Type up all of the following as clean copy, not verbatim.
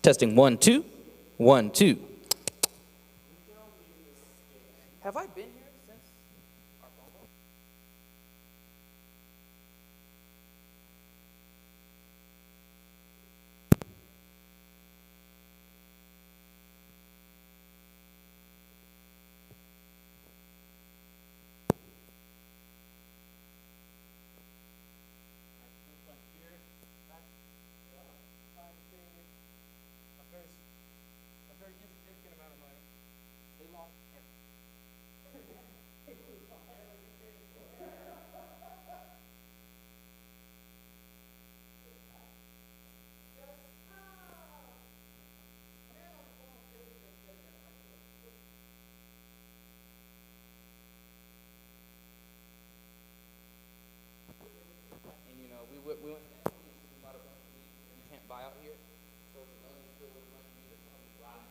Testing 1, 2, 1, 2. Have I been here since our phone call? And you know, we went to that beach, we bought a bunch of meat, and you can't buy out here. So it's a luggage filled with a bunch of meat, it's gonna be rotten.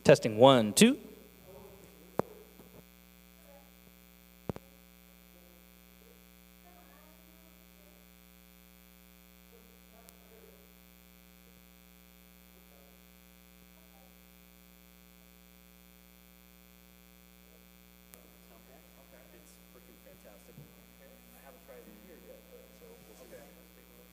Testing 1, 2. It's freaking fantastic. I haven't tried it here yet, but so we'll see. Okay. Let's take a look.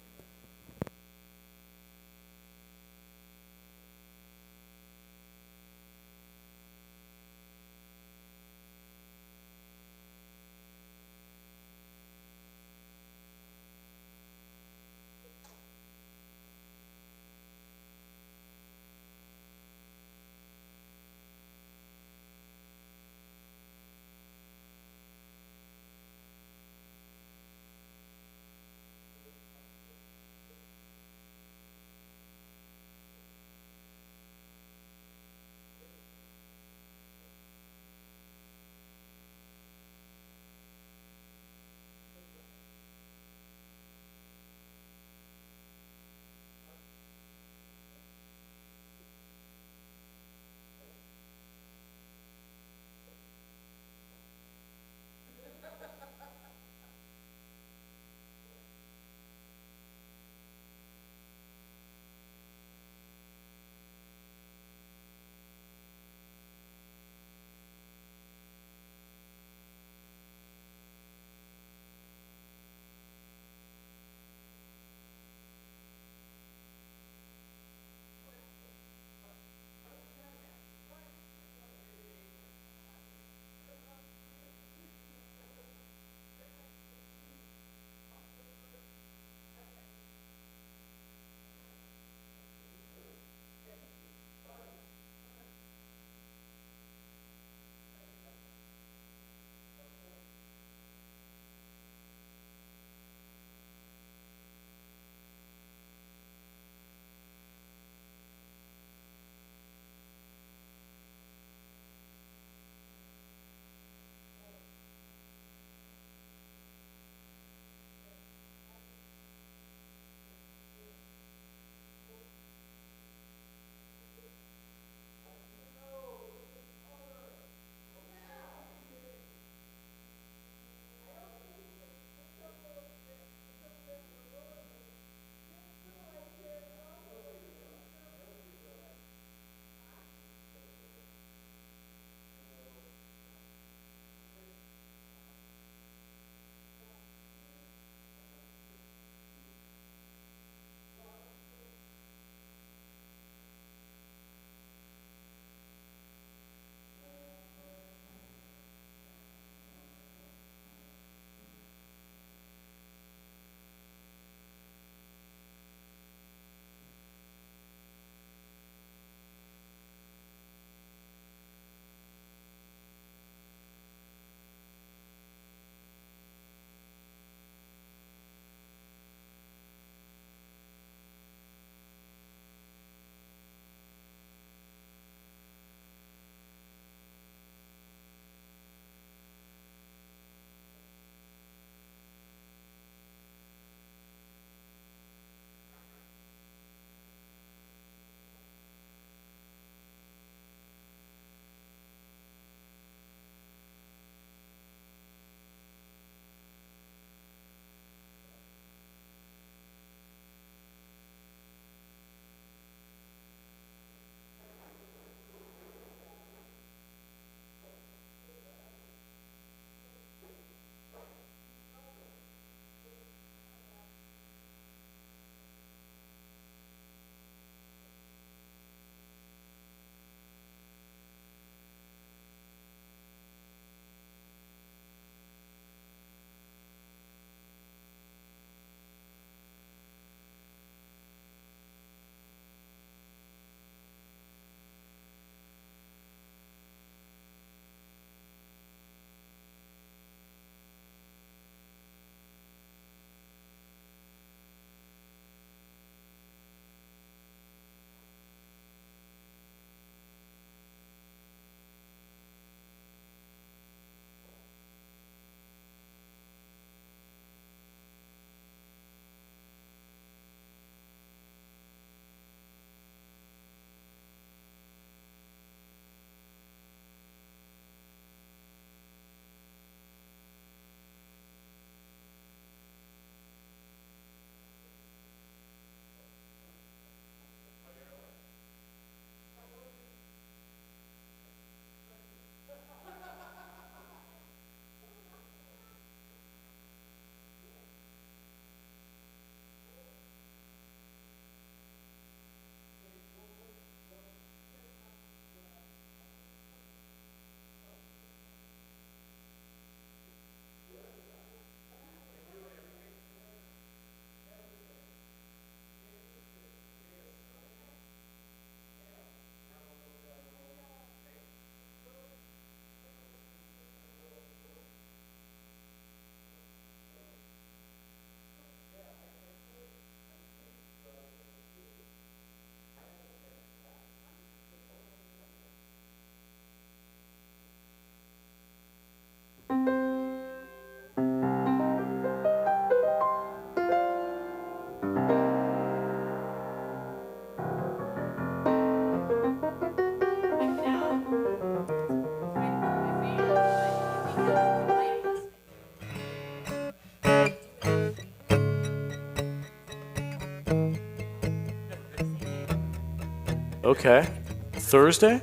Okay. Thursday?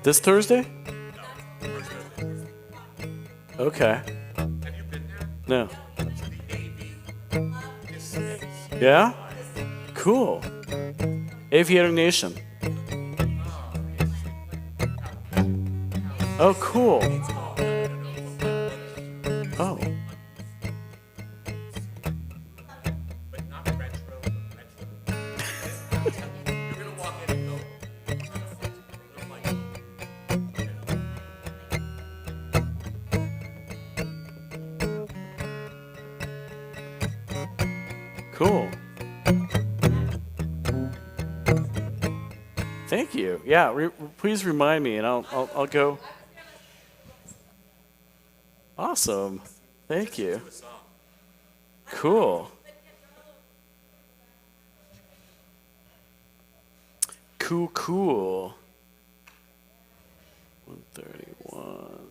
This Thursday? Okay. No. Yeah? Cool. Aviator Nation. Oh, cool. Oh. Cool. Thank you. Yeah, please remind me, and I'll go. Awesome. Thank you. Cool. Cool. 131.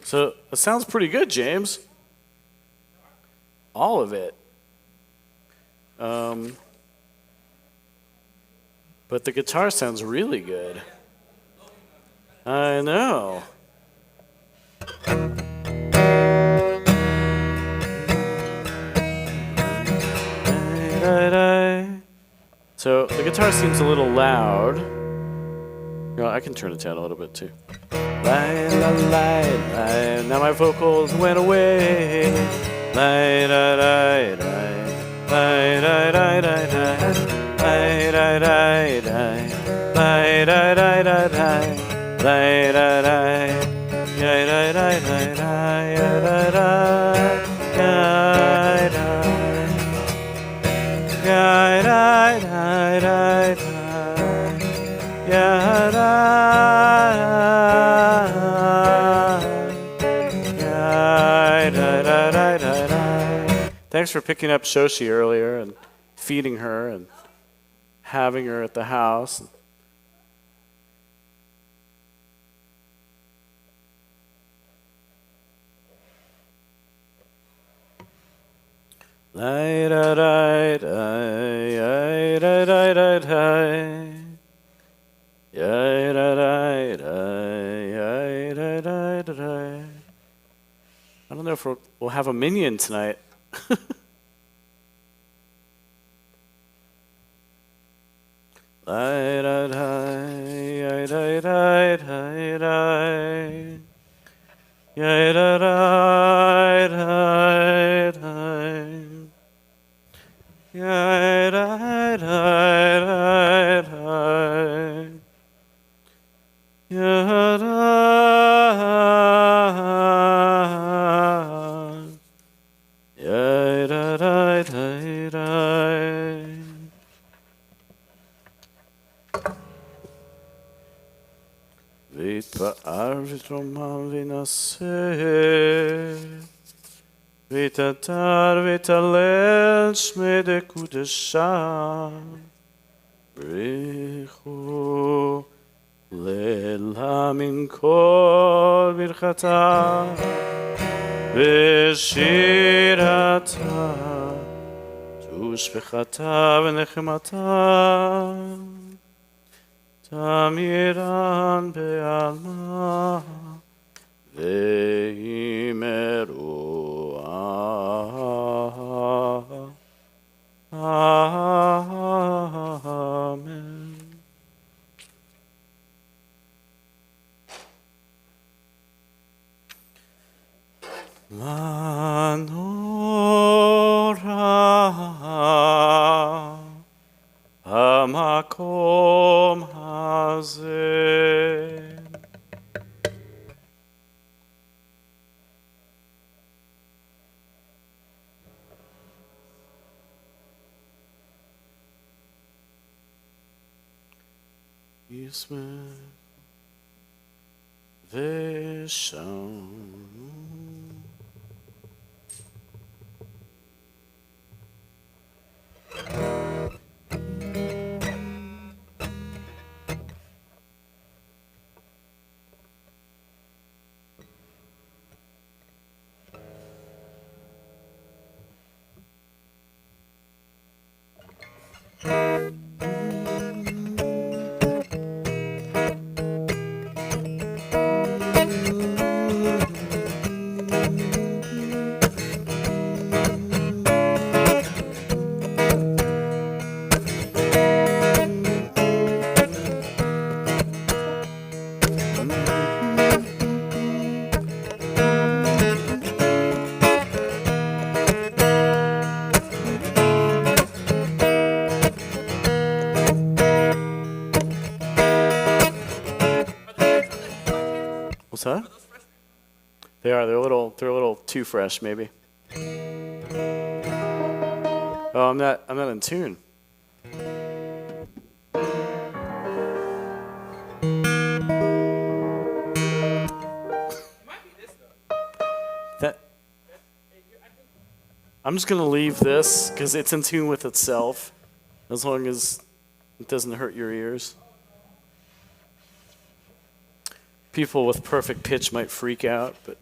So it sounds pretty good, James. All of it. But the guitar sounds really good. I know. So the guitar seems a little loud. You know, I can turn it down a little bit too. Now my vocals went away. Thanks for picking up Shoshi earlier and feeding her and having her at the house. I don't know if we'll have a minion tonight. Vitatar vitalel shmede kudesha Brichu lela min kol birchata Veshirata tushbechata v'nechemata Tamiran be'alma ve'imeru Amen. Manora hamakom hazeh Yismeh v'sham They are. They're a little too fresh, maybe. Oh, I'm not in tune. That. I'm just gonna leave this because it's in tune with itself, as long as it doesn't hurt your ears. People with perfect pitch might freak out, but.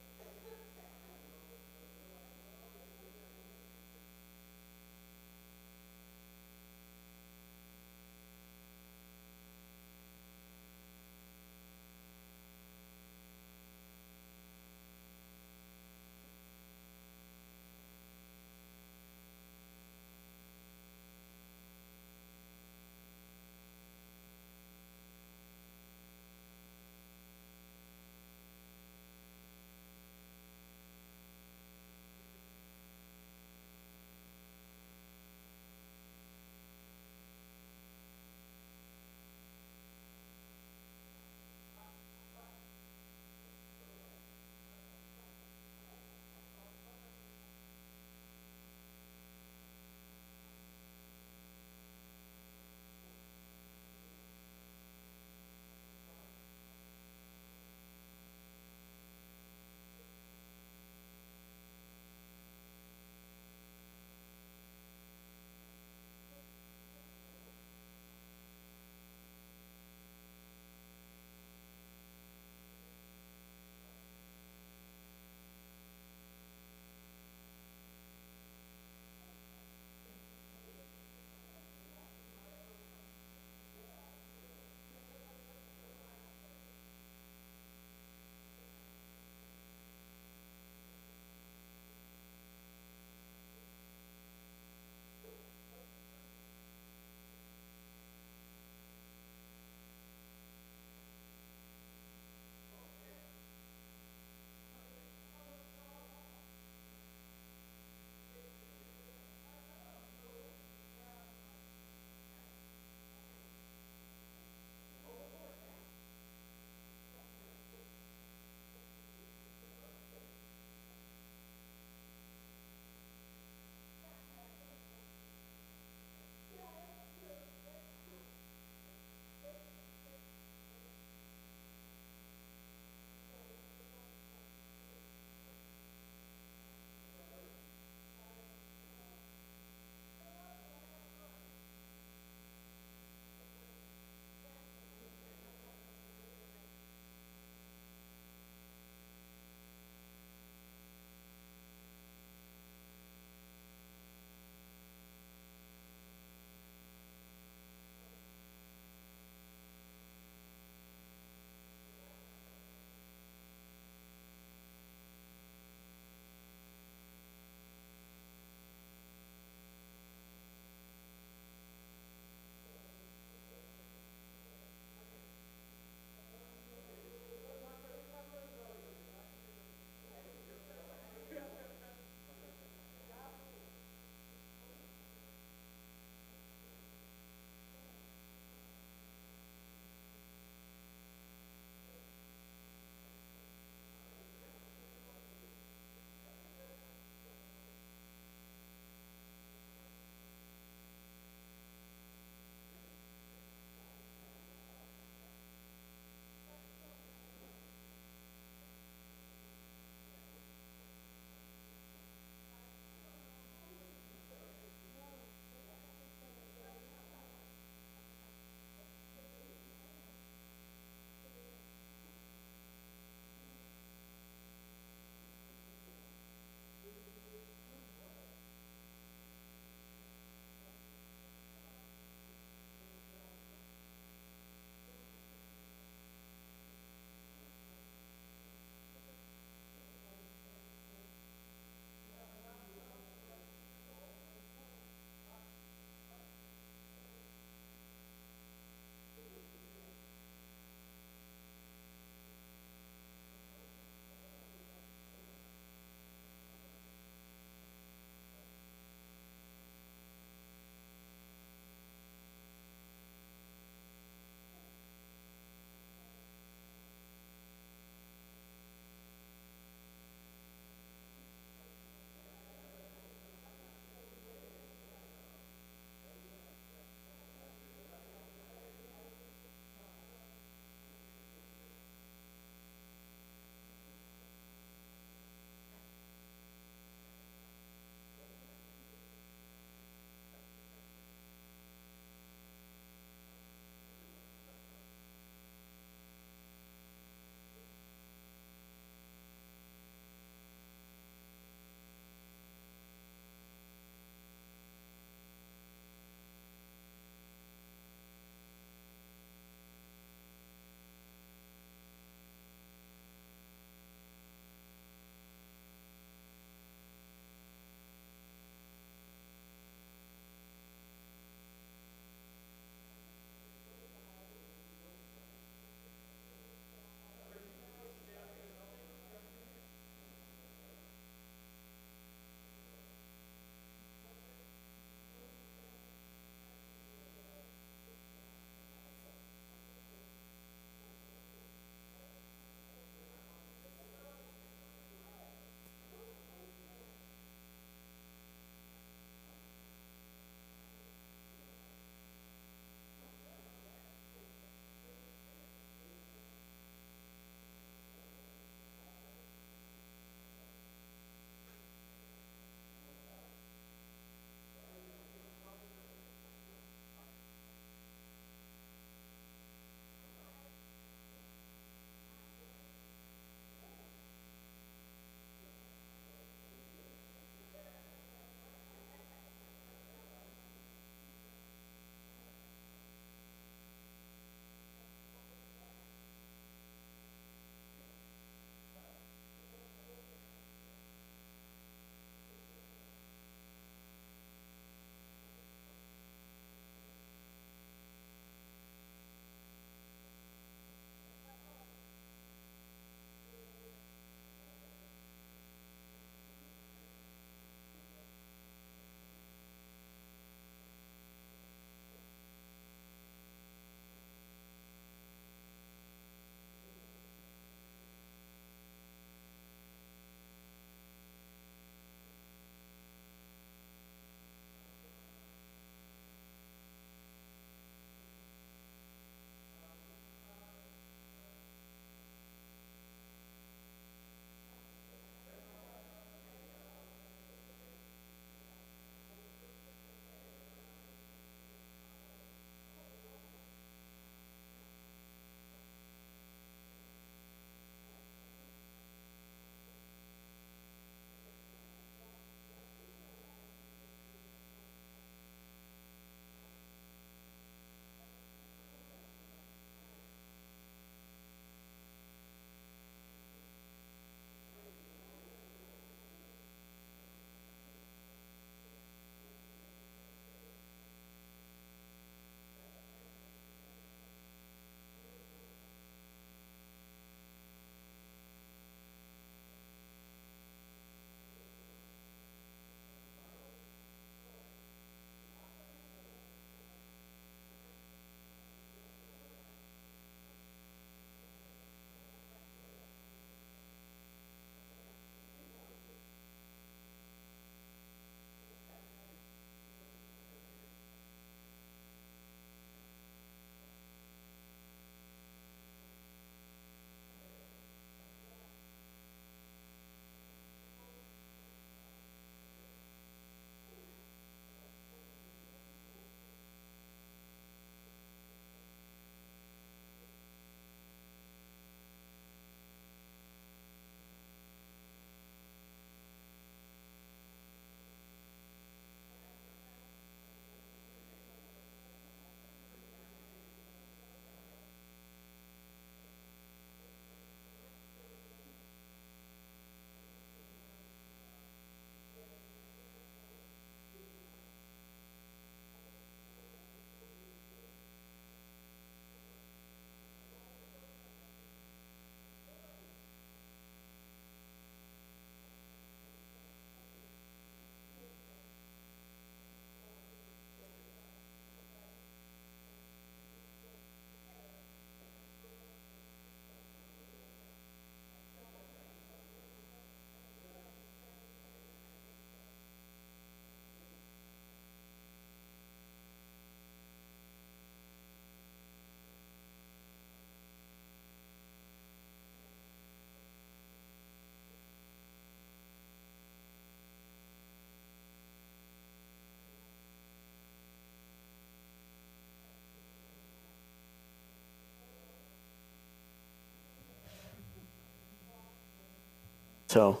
So,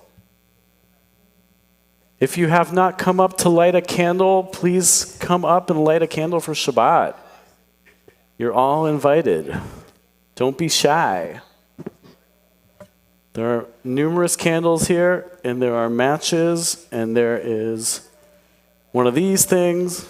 if you have not come up to light a candle, please come up and light a candle for Shabbat. You're all invited. Don't be shy. There are numerous candles here, and there are matches, and there is one of these things.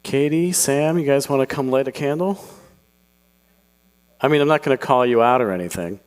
Katie, Sam, you guys want to come light a candle? I mean, I'm not going to call you out or anything.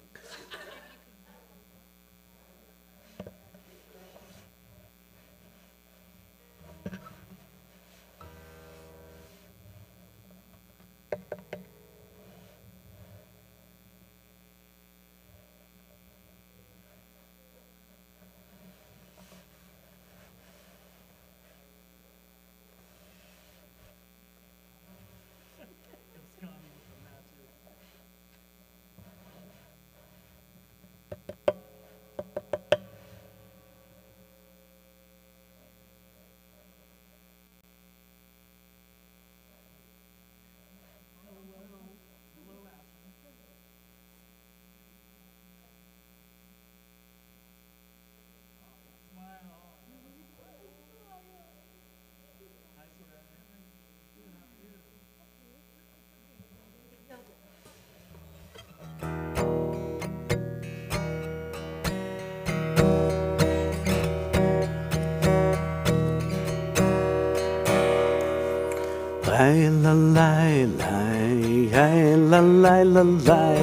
Lai la lai lai, lai la lai la lai,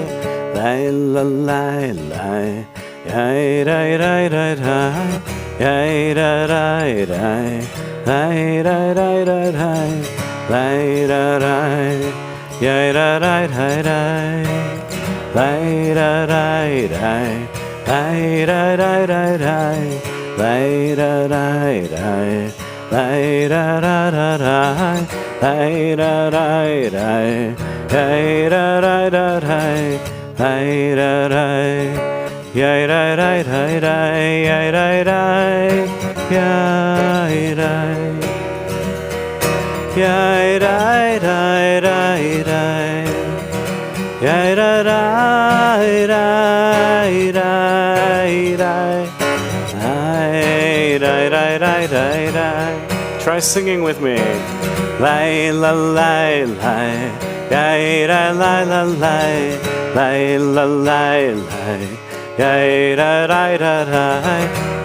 lai la lai lai, lai rai rai rai rai, lai rai rai rai, lai rai rai rai rai, lai rai rai, lai rai rai rai rai, lai rai rai rai, lai rai rai rai rai, lai rai rai rai. Lai ra ra ra ra, lai ra ra ra, lai ra ra ra ra, lai ra ra, yai ra ra ra ra, yai ra ra, yai ra, yai ra ra ra ra, yai ra ra ra ra ra. Try singing with me. Lai la lai lai, yai ra lai la lai, lai la lai lai, yai ra ra ra ra,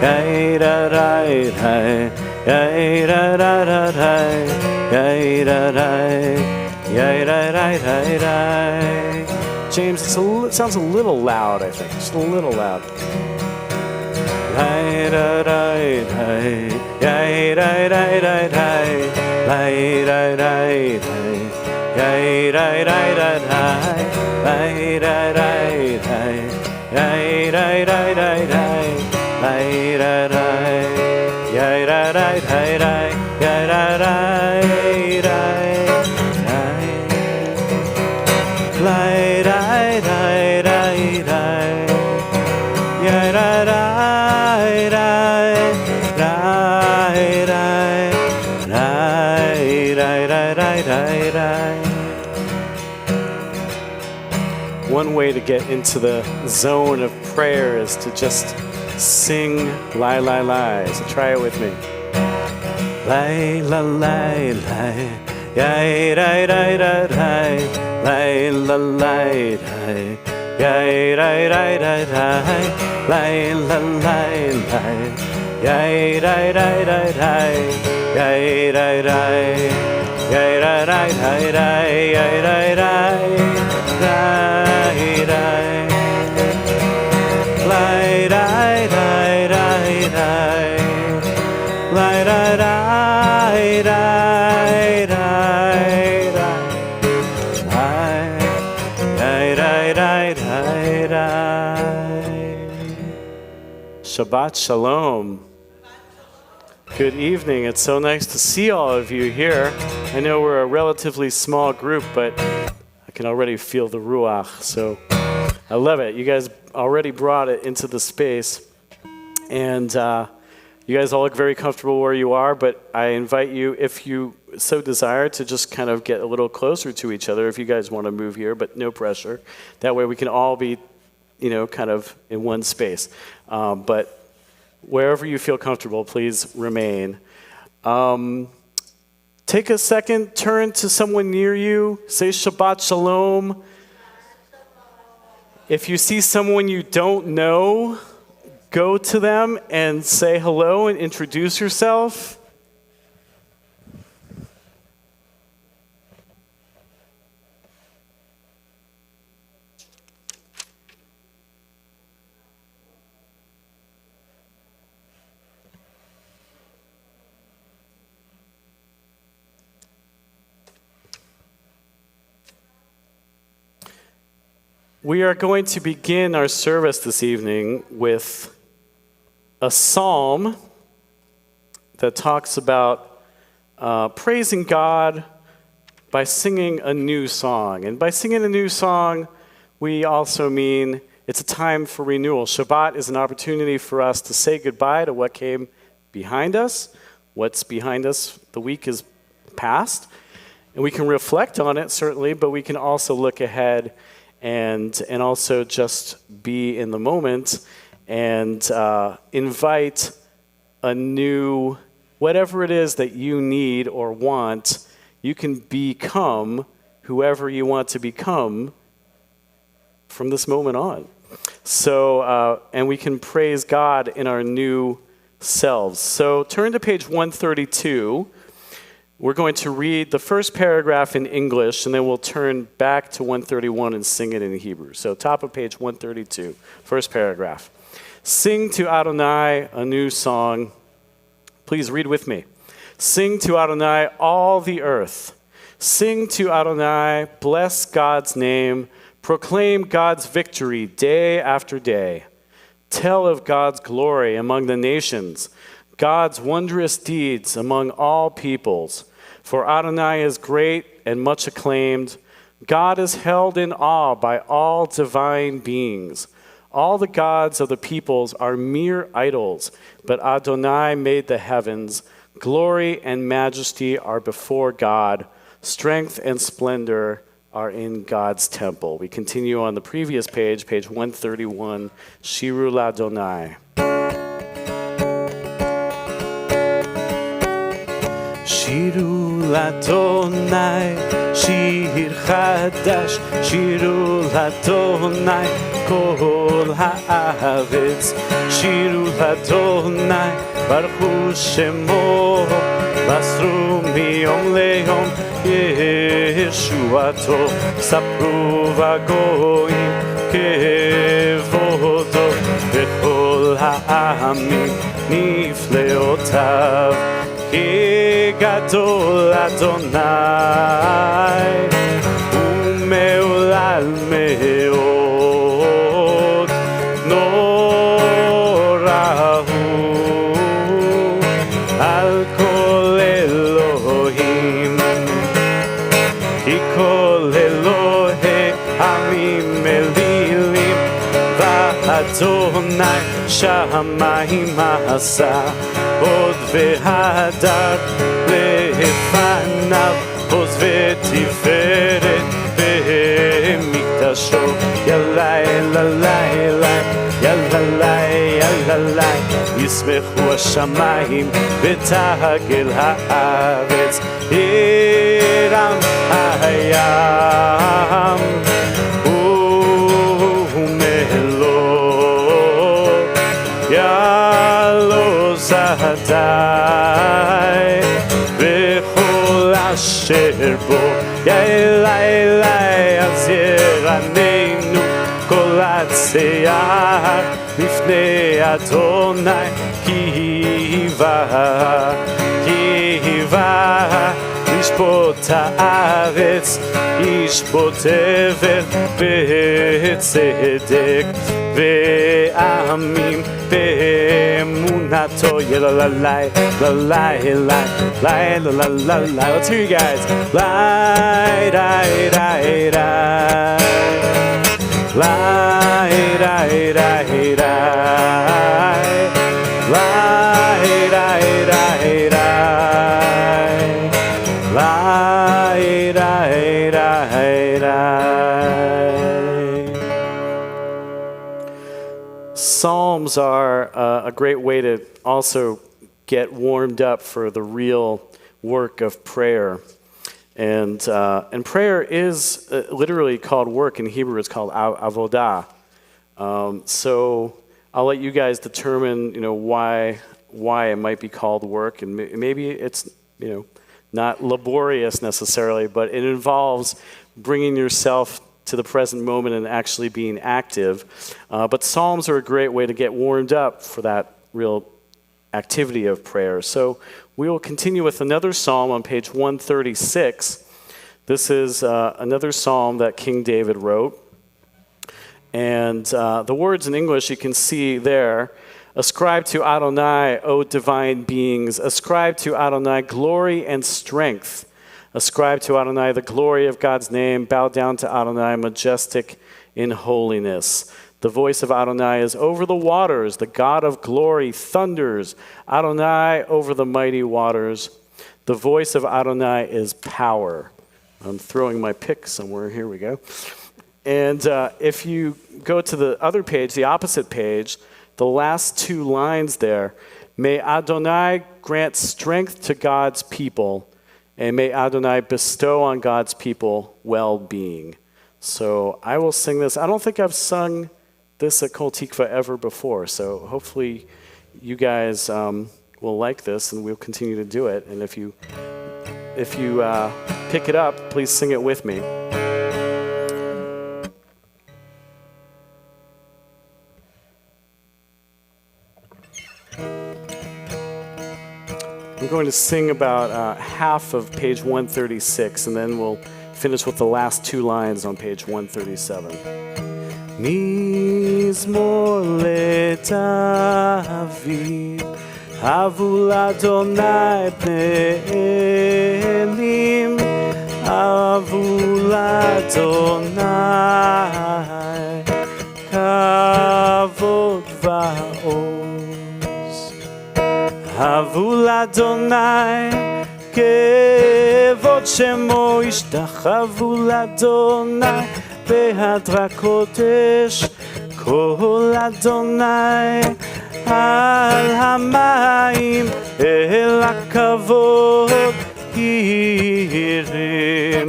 yai ra ra ra, yai ra ra ra ra, yai ra ra, yai ra ra ra ra. James, it sounds a little loud, I think. Just a little loud. Lai ra ra ra, yai ra ra ra ra, lai ra ra ra, yai ra ra ra ra, lai ra ra ra, yai ra ra ra ra, lai ra ra, yai ra ra ra ra, yai ra ra ra, lai ra ra ra ra, yai ra ra. One way to get into the zone of prayer is to just sing lai lai lai. So try it with me. Lay la lay lay, yay ray ray ray ray, lay la lay lay, yay ray ray ray ray, lay la lay lay, yay ray ray ray ray, yay ray ray, yay ray ray ray ray, yay ray ray, ray ray, lay ray ray ray ray. Lai rai rai rai rai rai rai rai rai rai. Shabbat shalom. Good evening. It's so nice to see all of you here. I know we're a relatively small group, but I can already feel the ruach. So I love it. You guys already brought it into the space, and you guys all look very comfortable where you are, but I invite you, if you so desire, to just kind of get a little closer to each other if you guys want to move here, but no pressure. That way we can all be, kind of in one space. But wherever you feel comfortable, please remain. Take a second, turn to someone near you, say Shabbat Shalom. If you see someone you don't know, go to them and say hello and introduce yourself. We are going to begin our service this evening with a psalm that talks about praising God by singing a new song. And by singing a new song, we also mean it's a time for renewal. Shabbat is an opportunity for us to say goodbye to what came behind us. What's behind us, the week is past. And we can reflect on it, certainly, but we can also look ahead and also just be in the moment and invite a new, whatever it is that you need or want, you can become whoever you want to become from this moment on. So, and we can praise God in our new selves. So turn to page 132. We're going to read the first paragraph in English, and then we'll turn back to 131 and sing it in Hebrew. So top of page 132, first paragraph. Sing to Adonai a new song. Please read with me. Sing to Adonai all the earth. Sing to Adonai, bless God's name. Proclaim God's victory day after day. Tell of God's glory among the nations, God's wondrous deeds among all peoples. For Adonai is great and much acclaimed. God is held in awe by all divine beings. All the gods of the peoples are mere idols, but Adonai made the heavens. Glory and majesty are before God. Strength and splendor are in God's temple. We continue on the previous page, page 131, Shiru L'Adonai. Shiru L'Adonai, Shir Chadash, Shiru L'Adonai, Kol Haaretz, Shiru L'Adonai, Baruch Hu Shemo, Basru Miyom Le'yom, Yeshuato, Sapru Vagoyim, Kevodo, Vechol Ha'amim, Nifleotav, Ki Gadol Adonai, Umeulal Meod, Norahu, Al Kol Elohim, Ki Kol Elohei Amim Elilim, V'Adonai Shamayim Asa. עוד והדר לפניו, עוז ותפארת במקדשו. יאללה, יאללה, יאללה, יאללה, יאללה. lai yismechu hashamayim v'tagel haaretz yiram hayam umelo yalo zadai v'chol asher bo yelai aziraneinu kol atzeach לפני אדוני כי היווה לשפוט הארץ ישפוט עבר בצדק ועמים באמונתו יללי let's hear you guys lie Psalms are a great way to also get warmed up for the real work of prayer. And prayer is literally called work. In Hebrew, it's called avodah. So I'll let you guys determine, why it might be called work. And maybe it's, not laborious necessarily, but it involves bringing yourself to the present moment and actually being active. But Psalms are a great way to get warmed up for that real activity of prayer. So we will continue with another psalm on page 136. This is another psalm that King David wrote. And the words in English you can see there. Ascribe to Adonai, O divine beings. Ascribe to Adonai glory and strength. Ascribe to Adonai the glory of God's name. Bow down to Adonai, majestic in holiness. The voice of Adonai is over the waters. The God of glory thunders. Adonai over the mighty waters. The voice of Adonai is power. I'm throwing my pick somewhere. Here we go. And if you go to the other page, the opposite page, the last two lines there, may Adonai grant strength to God's people, and may Adonai bestow on God's people well-being. So I will sing this. I don't think I've sung this at Kol Tikva ever before, so hopefully you guys will like this, and we'll continue to do it. And if you pick it up, please sing it with me. I'm going to sing about half of page 136, and then we'll finish with the last two lines on page 137. Mizmor leDavid, havu l'Adonai bnei Elim, havu l'Adonai kavod va'oz. Havu l'Adonai kevod shemo, ishtachavu l'Adonai behadra kodesh, kol Adonai al hamayim el hakavod hirim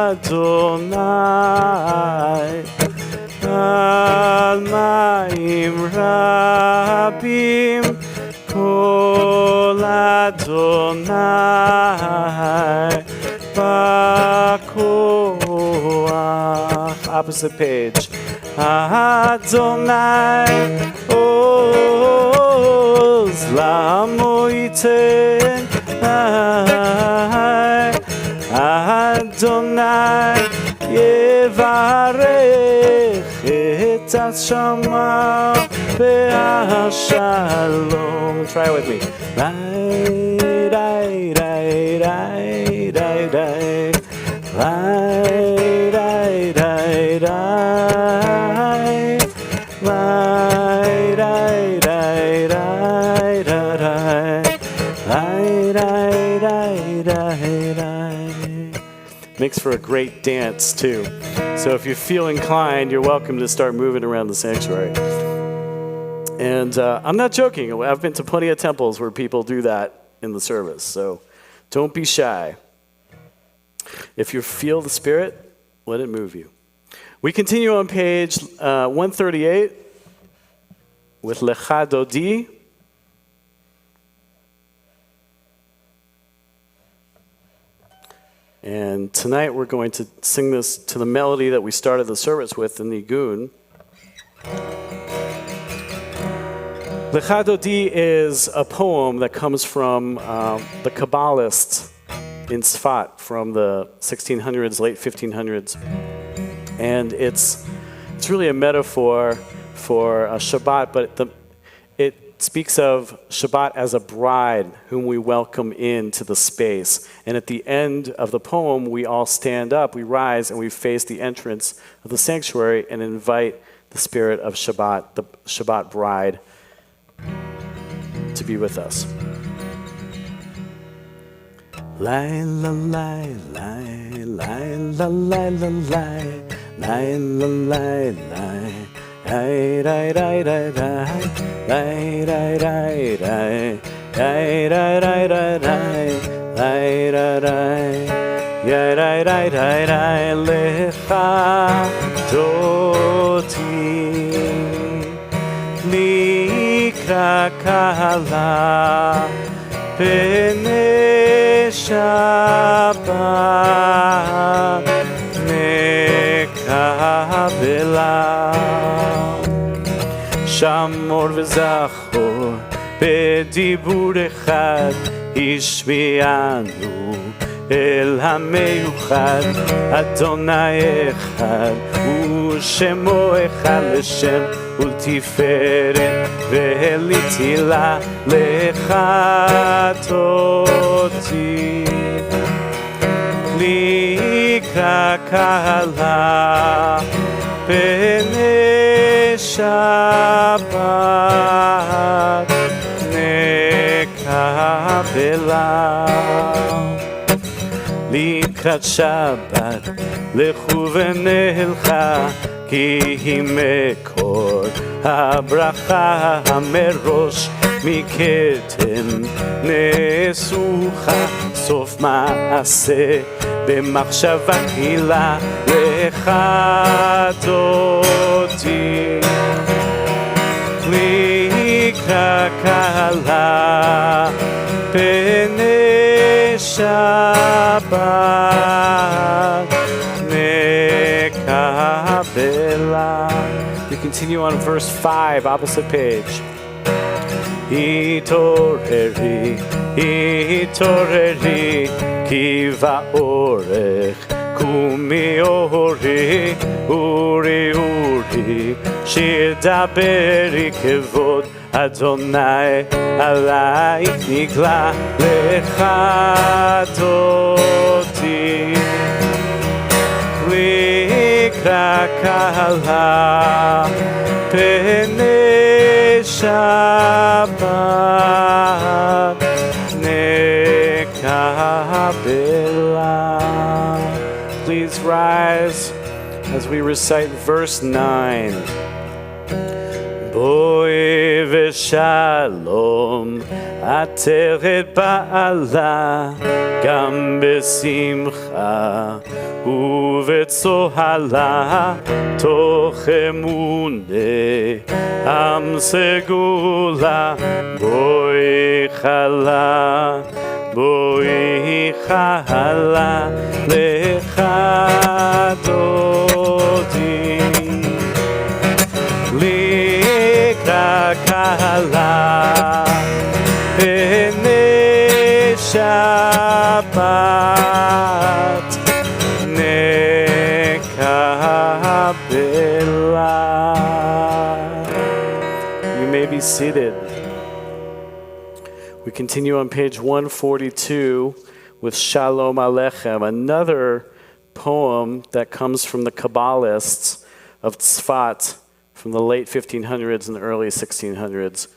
Adonai al mayim rabim kol Adonai b'koach. Opposite page. Adonai oz lamo yiten Adonai yevarech et hashama ve'ashalom. Try it with me. Rai, rai, rai, rai, rai, rai. Rai, rai, rai, rai. Rai, rai, rai, rai, rai. Rai, rai, rai, rai, rai. Makes for a great dance, too. So if you feel inclined, you're welcome to start moving around the sanctuary. And I'm not joking. I've been to plenty of temples where people do that in the service. So don't be shy. If you feel the Spirit, let it move you. We continue on page 138 with Lecha Dodi. And tonight we're going to sing this to the melody that we started the service with in Nigun. Lecha Dodi is a poem that comes from the Kabbalists in Tzfat from the 1600s, late 1500s. And it's really a metaphor for a Shabbat, but it speaks of Shabbat as a bride whom we welcome into the space. And at the end of the poem, we all stand up, we rise, and we face the entrance of the sanctuary and invite the spirit of Shabbat, the Shabbat bride, to be with us. Lai la lai lai lai la lai la lai lai la lai lai lai lai lai lai lai lai lai lai lai lai lai lai lai lai lai ya lai lai lai lai lecha doti likra kala Pene Shabbat Mekabela Shamor v'zachor B'dibur echad Ishmianu El hameyuchad Adonai echad U'shemo echad L'shem Ultiferet Ve'elitila Lecha Dodi Likra Kala Pene Shabbat Nekabela Likrat Shabbat Lechu v'nelcha Ki hi mekor habracha hamerosh miketen nesucha sof maase b'machshava kila lecha dodi likra kala pene Shabbat We continue on verse 5, opposite page. Hitoreri, hitoreri, kiva orech, kumi ori, uri, shidaberi kevod, Adonai, alai nigla, lecha dodi. Likra kala pene Shabbat nekabela. Please rise as we recite verse 9. Boi v'shalom ateret ba'ala gam besimcha ובצוהלה תוך אמונה עם סגולה בואי חלה לך דודי לקרא קהלה פני שבת You may be seated. We continue on page 142 with Shalom Aleichem, another poem that comes from the Kabbalists of Tzfat from the late 1500s and the early 1600s.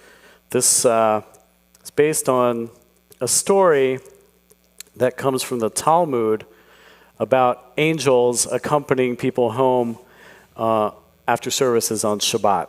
This is based on a story that comes from the Talmud about angels accompanying people home after services on Shabbat.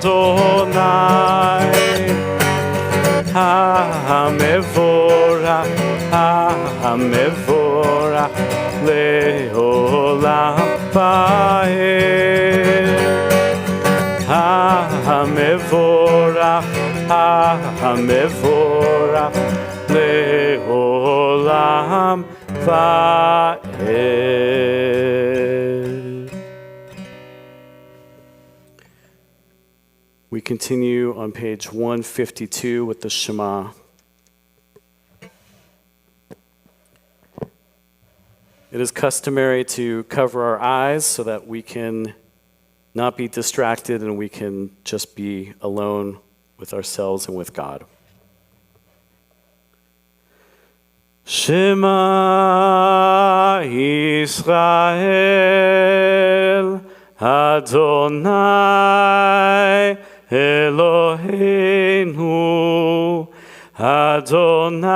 Adonai Ha'mevorach Ha'mevorach Le'olam Va'ed Ha'mevorach Ha'mevorach Le'olam Va'ed. We continue on page 152 with the Shema. It is customary to cover our eyes so that we can not be distracted and we can just be alone with ourselves and with God. Shema Yisrael Adonai Eloheinu Adonai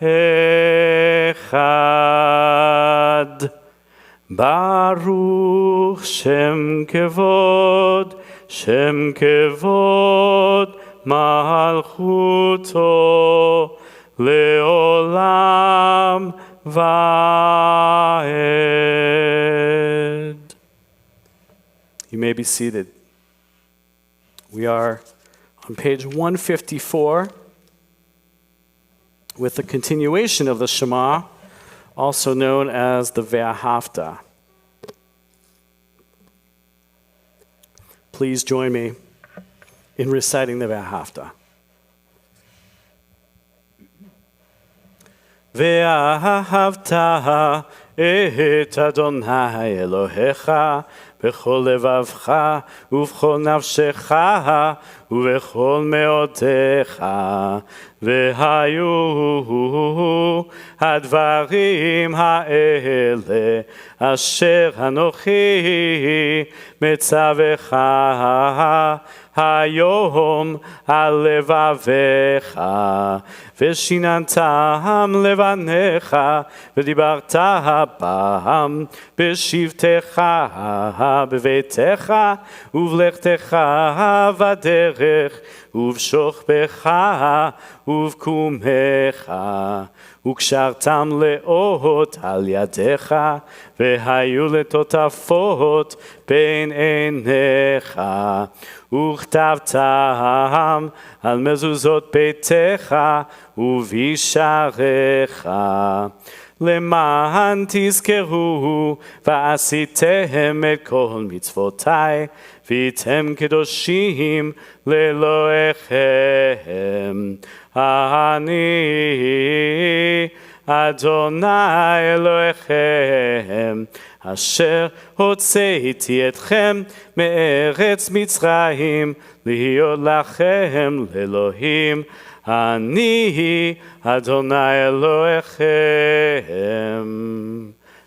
Echad Baruch Shem Kevod Malchuto Leolam Va'ed. You may be seated. We are on page 154 with the continuation of the Shema, also known as the Ve'ahavta. Please join me in reciting the Ve'ahavta. Ve'ahavta et Adonai Elohecha b'chol levavcha ובכל נפשך ובכל מאודיך והיו הדברים האלה אשר אנוכי מצווך היום על לבביך ושיננתם לבניך ודיברת בם בשבתך בביתך ובלכתך בדרך ובשוכבך ובקומך וקשרתם לאות על ידיך והיו לטוטפות בין עיניך וכתבתם על מזוזות ביתך ובישעריך למען תזכרו ועשיתם את כל מצוותיי והייתם קדושים לאלוהיכם. אני אדוני אלוהיכם אשר הוצאתי אתכם מארץ מצרים להיות לכם לאלוהים. אני אדוני אלוהיכם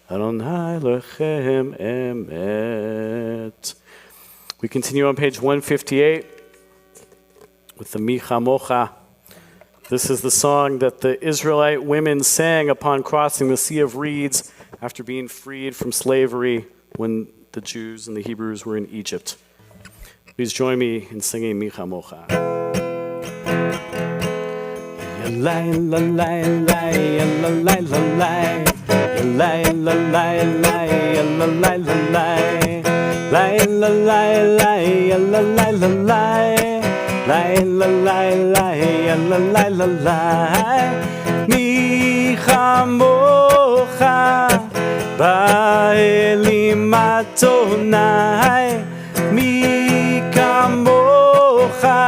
אדוני אלוהיכם אמת. We continue on page 158 with the Mi Chamocha. This is the song that the Israelite women sang upon crossing the Sea of Reeds after being freed from slavery when the Jews and the Hebrews were in Egypt. Please join me in singing Mi Chamocha. Yalai lalai lalai yalai lalai yalai lalai lalai yalai lalai lai lalai lalai yalai lalai lai lalai lalai yalai lalai mi chamocha ba'elim Adonai mi kamocha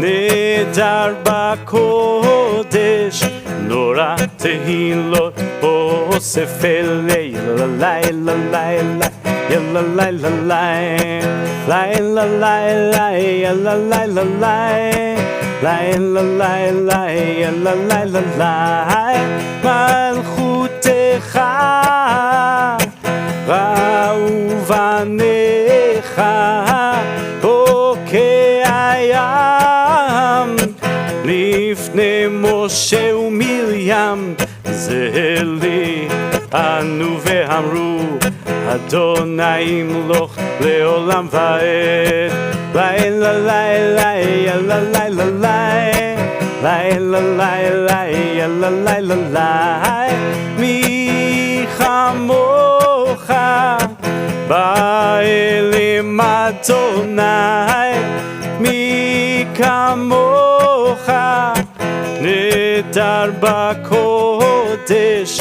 נדר בקודש נורא תהילות אוסף אלי ללי ללי ללי ללי ללי מלכותך ראו בניך הים לפני משה ומרים זה לי ענו ואמרו אדוני ימלוך לעולם ועד לילה לילה לילה לילה לילה לילה לילה לילה מי כמוך באלים אדוני מי כמוך נדר בקודש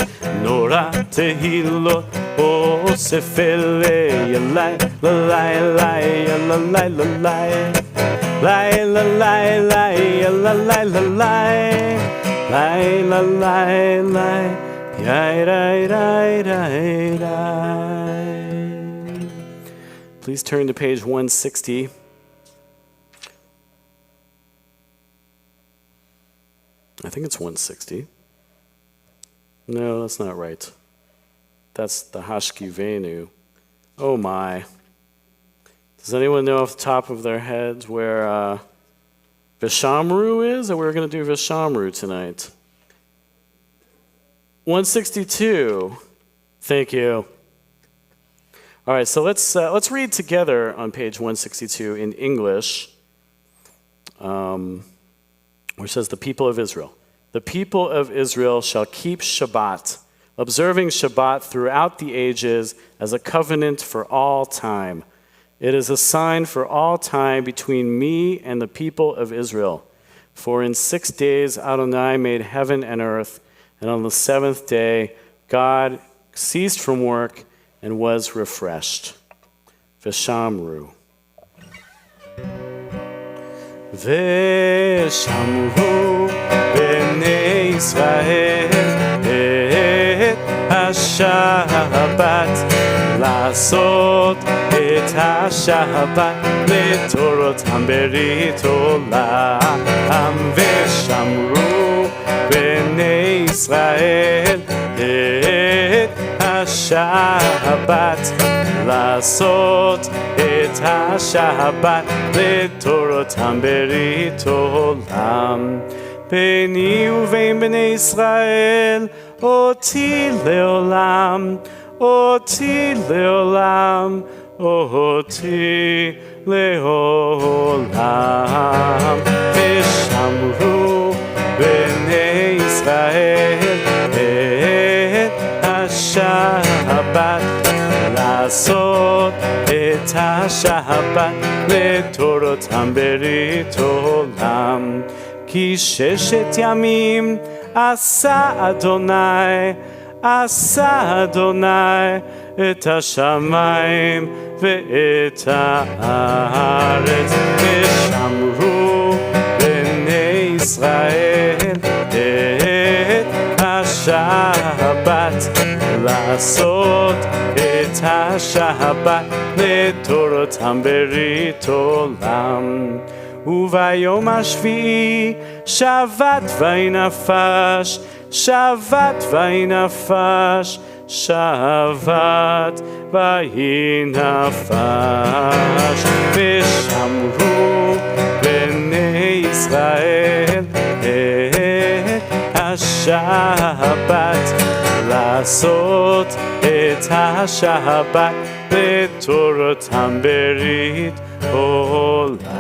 נורא תהילות אוסף אלי אלי אלי אלי אלי אלי Please turn to page 160. I think it's 160. No, that's not right. That's the Hashkivenu. Oh my. Does anyone know off the top of their heads where Vishamru is? Or we're going to do Vishamru tonight. 162. Thank you. All right, so let's read together on page 162 in English, where it says, the people of Israel. The people of Israel shall keep Shabbat, observing Shabbat throughout the ages as a covenant for all time. It is a sign for all time between me and the people of Israel. For in 6 days Adonai made heaven and earth, and on the seventh day God ceased from work and was refreshed. Vishamru. Vishamru b'nei Yisrael et ha-Shabbat לעשות את השבת לתורותם ברית עולם ושמרו בני ישראל את השבת לעשות את השבת לתורותם ברית עולם ביני ובין בני ישראל אותי לעולם אותי לעולם, אותי לעולם. ושמרו בני ישראל את השבת, לעשות את השבת לתורותם ברית עולם. כי 6 ימים עשה אדוני עשה אדוני את השמיים ואת הארץ ושמרו בני ישראל את השבת לעשות את השבת לתורותם ברית עולם וביום השביעי שבת וינפש שבת וינפש, שבת וינפש. ושמרו בני ישראל את השבת, לעשות את השבת לתורותם ברית עולם.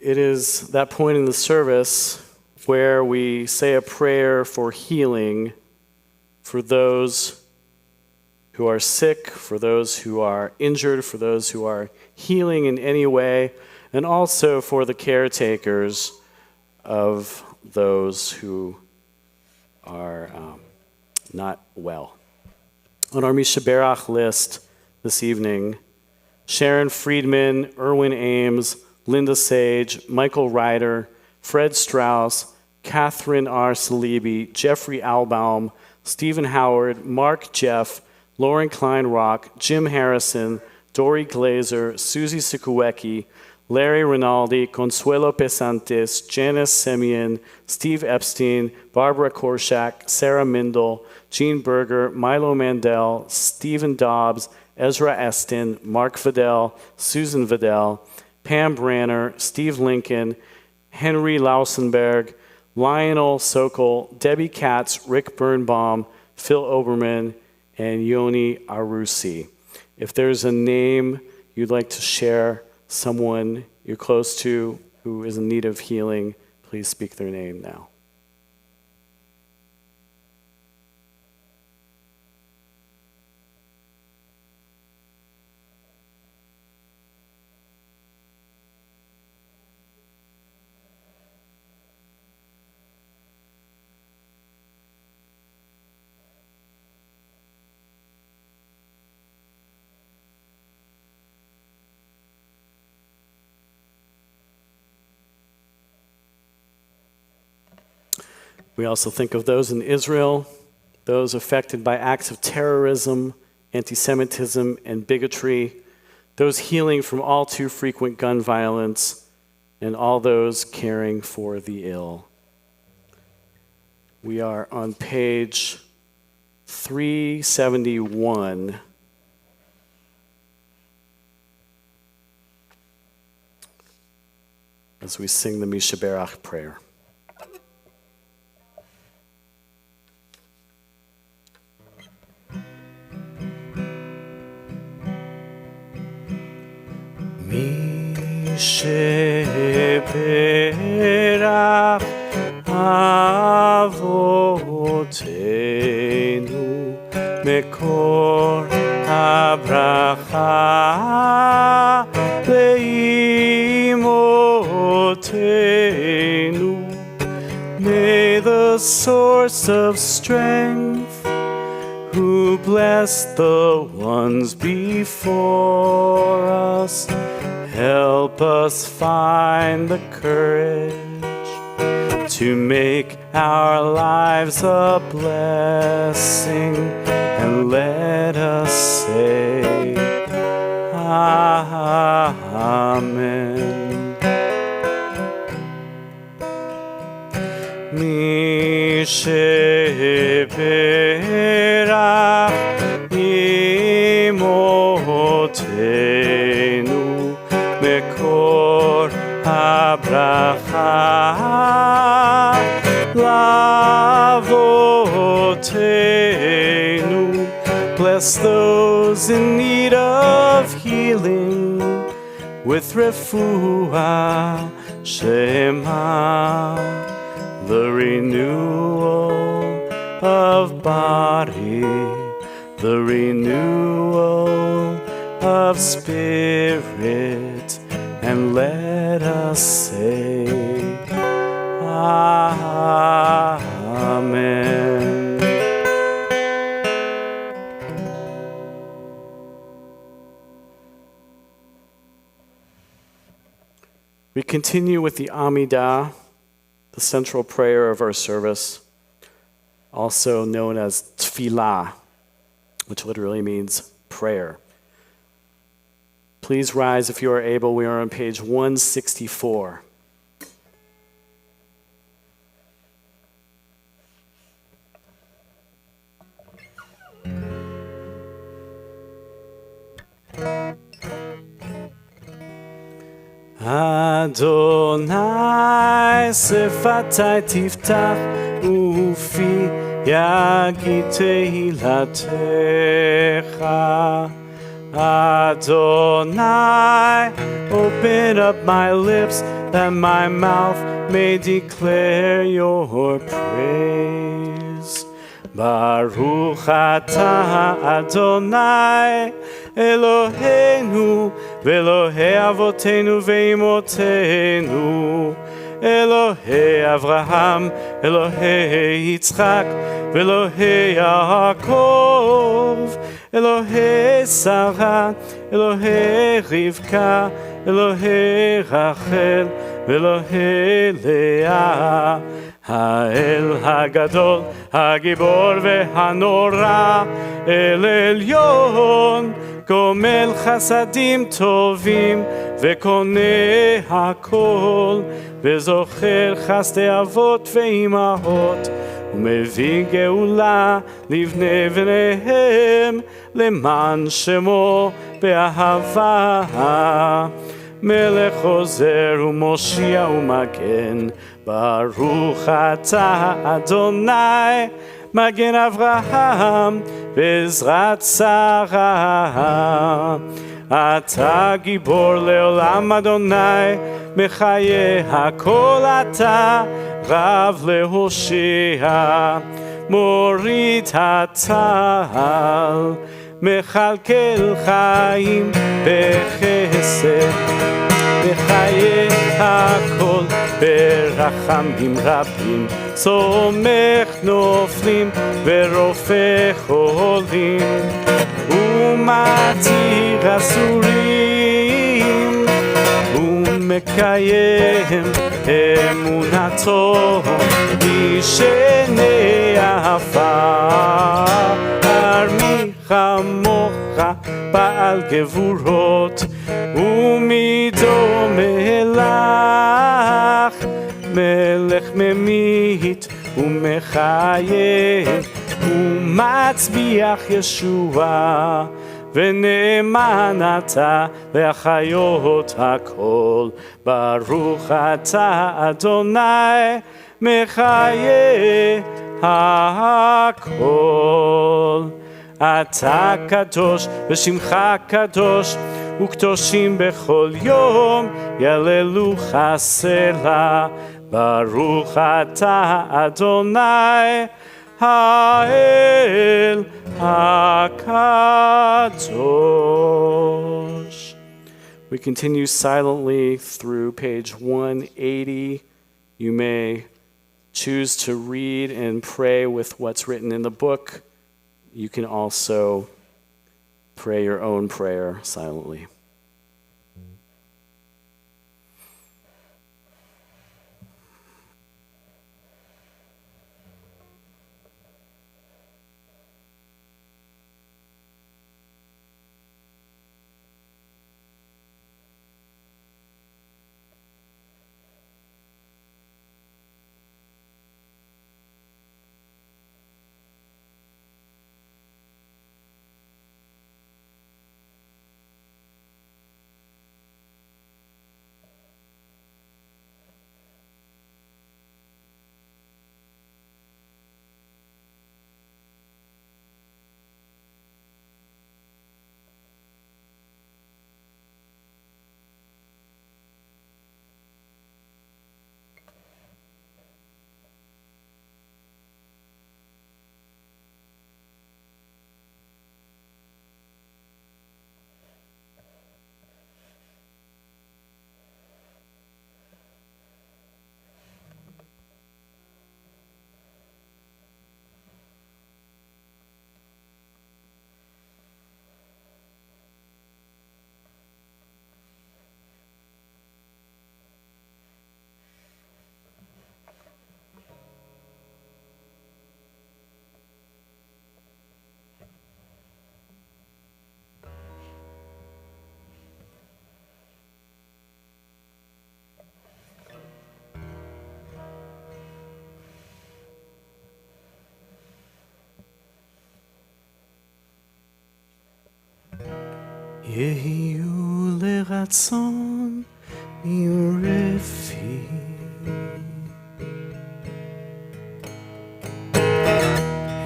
It is that point in the service where we say a prayer for healing for those who are sick, for those who are injured, for those who are healing in any way, and also for the caretakers of those who are not well. On our Mishaberach list this evening, Sharon Friedman, Erwin Ames, Linda Sage, Michael Ryder, Fred Strauss, Catherine R. Salibi, Jeffrey Albaum, Stephen Howard, Mark Jeff, Lauren Klein-Rock, Jim Harrison, Dory Glazer, Susie Sikuecki, Larry Rinaldi, Consuelo Pesantes, Janice Semyon, Steve Epstein, Barbara Korshak, Sarah Mindel, Gene Berger, Milo Mandel, Stephen Dobbs, Ezra Estin, Mark Vidal, Susan Vidal, Pam Branner, Steve Lincoln, Henry Lausenberg, Lionel Sokol, Debbie Katz, Rick Birnbaum, Phil Oberman, and Yoni Arusi. If there's a name you'd like to share, someone you're close to who is in need of healing, please speak their name now. We also think of those in Israel, those affected by acts of terrorism, anti-Semitism, and bigotry, those healing from all too frequent gun violence, and all those caring for the ill. We are on page 371. As we sing the Mishaberach prayer. Mishaberach Avotenu Mekor Habracha Leimotenu. May the source of strength, who blessed the ones before us, help us find the courage to make our lives a blessing, and let us say, Amen. Mishaberach imotenu Mekor habracha lavotenu. Bless those in need of healing with refuah shema, the renewal of body, the renewal of spirit, and let us say, Amen. We continue with the Amidah, the central prayer of our service, also known as Tfilah, which literally means prayer. Please rise if you are able. We are on page 164. Adonai sefatai tiftach ufi yagid tehilatecha. Adonai, open up my lips that my mouth may declare your praise. Baruch atah Adonai Eloheinu ve'Elohei avotenu ve'imotenu, Elohei Avraham, Elohei Yitzchak, ve'Elohei Yaakov, Elohei Sarah, Elohei Rivka, Elohei Rachel, ve'Elohei Leah. האל הגדול, הגיבור והנורא, אל עליון, גומל חסדים טובים וקונה הכל, וזוכר חסדי אבות ואימהות, ומביא גאולה לבני בניהם, למען שמו באהבה. מלך עוזר ומושיע ומגן, ברוך אתה אדוני, מגן אברהם בעזרת שרה. אתה גיבור לעולם אדוני, מחיה הכל אתה, רב להושיע, מוריד הטל, מכלכל חיים בחסד, מחיה הכל ברחמים רבים, צומח נופלים ורופא חולים, ומתיר אסורים, ומקיים אמונתו, משני עפר, מי כמוך בעל גבורות, ומדומה לך, מלך ממית ומחיה, ומצביח ישועה, ונאמן אתה להחיות הכל, ברוך אתה אדוני, מחיה הכל. אתה קדוש ושמך קדוש, וקדושים בכל יום יללוך סלה, ברוך אתה אדוני האל HaKadosh. We continue silently through page 180. You may choose to read and pray with what's written in the book. You can also pray your own prayer silently. יהיו לרצון ירפי,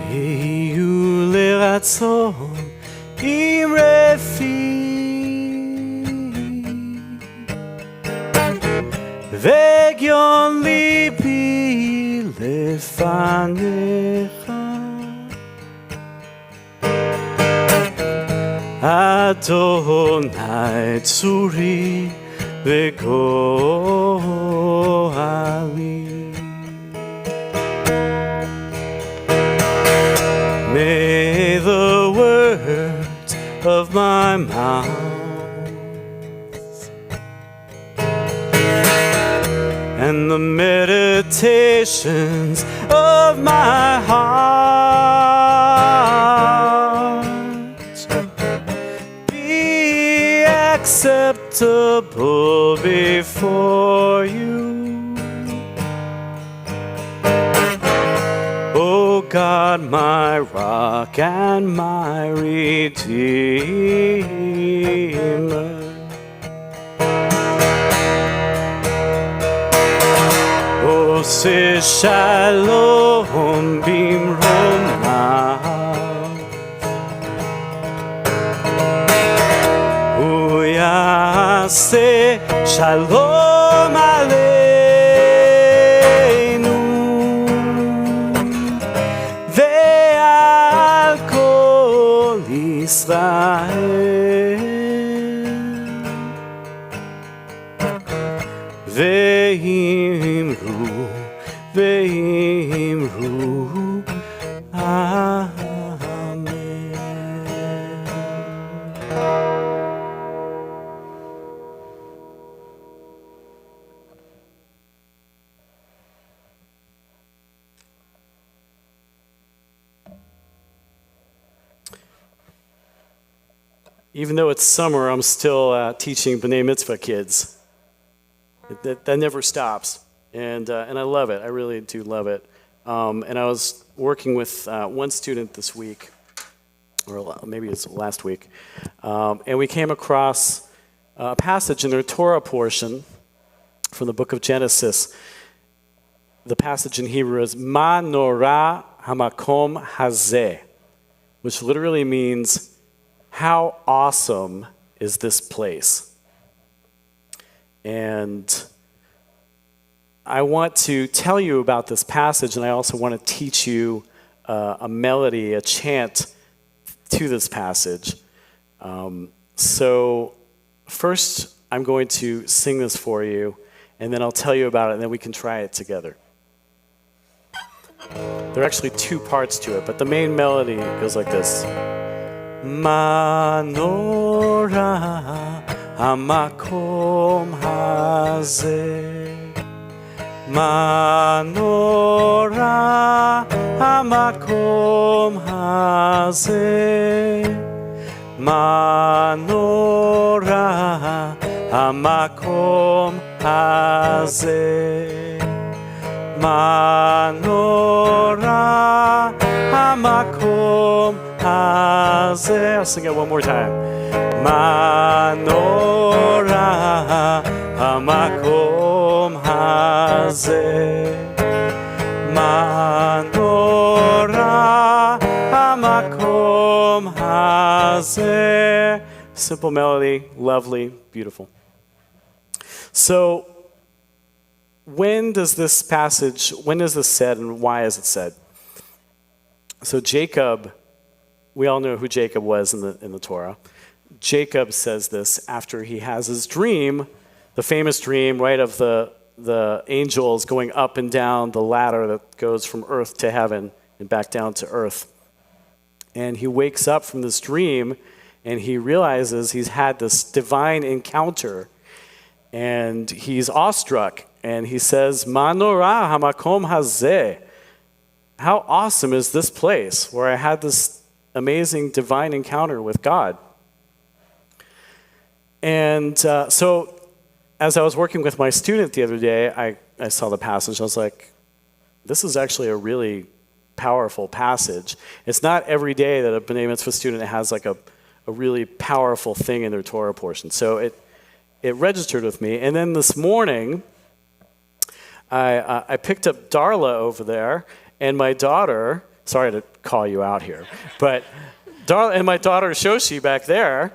יהיו לרצון ירפי, וגיון ליבי לפניך, אדוני צורי וגואלי. May the words of my mouth and the meditations of my heart be acceptable before you, O God, my rock and my redeemer. עושה שלום במרומיו. הוא יעשה שלום עלינו ועל כל ישראל. ואמרו, ואמרו, אמן. Even though it's summer, I'm still teaching B'nai Mitzvah kids. That never stops, and I love it. I really do love it. And I was working with one student this week, or maybe it's last week, and we came across a passage in their Torah portion from the book of Genesis. The passage in Hebrew is Ma Norah Hamakom Hazeh, which literally means, how awesome is this place? And I want to tell you about this passage, and I also want to teach you a melody, a chant to this passage. So first, I'm going to sing this for you, and then I'll tell you about it, and then we can try it together. There are actually two parts to it, but the main melody goes like this. Manorah Hamakom Hazeh, Manorah Hamakom Hazeh, Manorah Hamakom Hazeh, Manorah Hamakom Hazeh. I'll sing it one more time. Manorah Hamakom Hazeh, Manorah Hamakom Hazeh. Simple melody, lovely, beautiful. So, when is this said, and why is it said? So Jacob, we all know who Jacob was in the Torah. Jacob says this after he has his dream, the famous dream, right, of the angels going up and down the ladder that goes from earth to heaven and back down to earth. And he wakes up from this dream, and he realizes he's had this divine encounter, and he's awestruck, and he says, Manorah Hamakom Hazeh. How awesome is this place where I had this amazing divine encounter with God? And so as I was working with my student the other day, I saw the passage. I was like, this is actually a really powerful passage. It's not every day that a B'nai Mitzvah student has like a really powerful thing in their Torah portion. So it registered with me. And then this morning, I picked up Darla over there, and my daughter, sorry to call you out here, but Darla and my daughter Shoshi back there,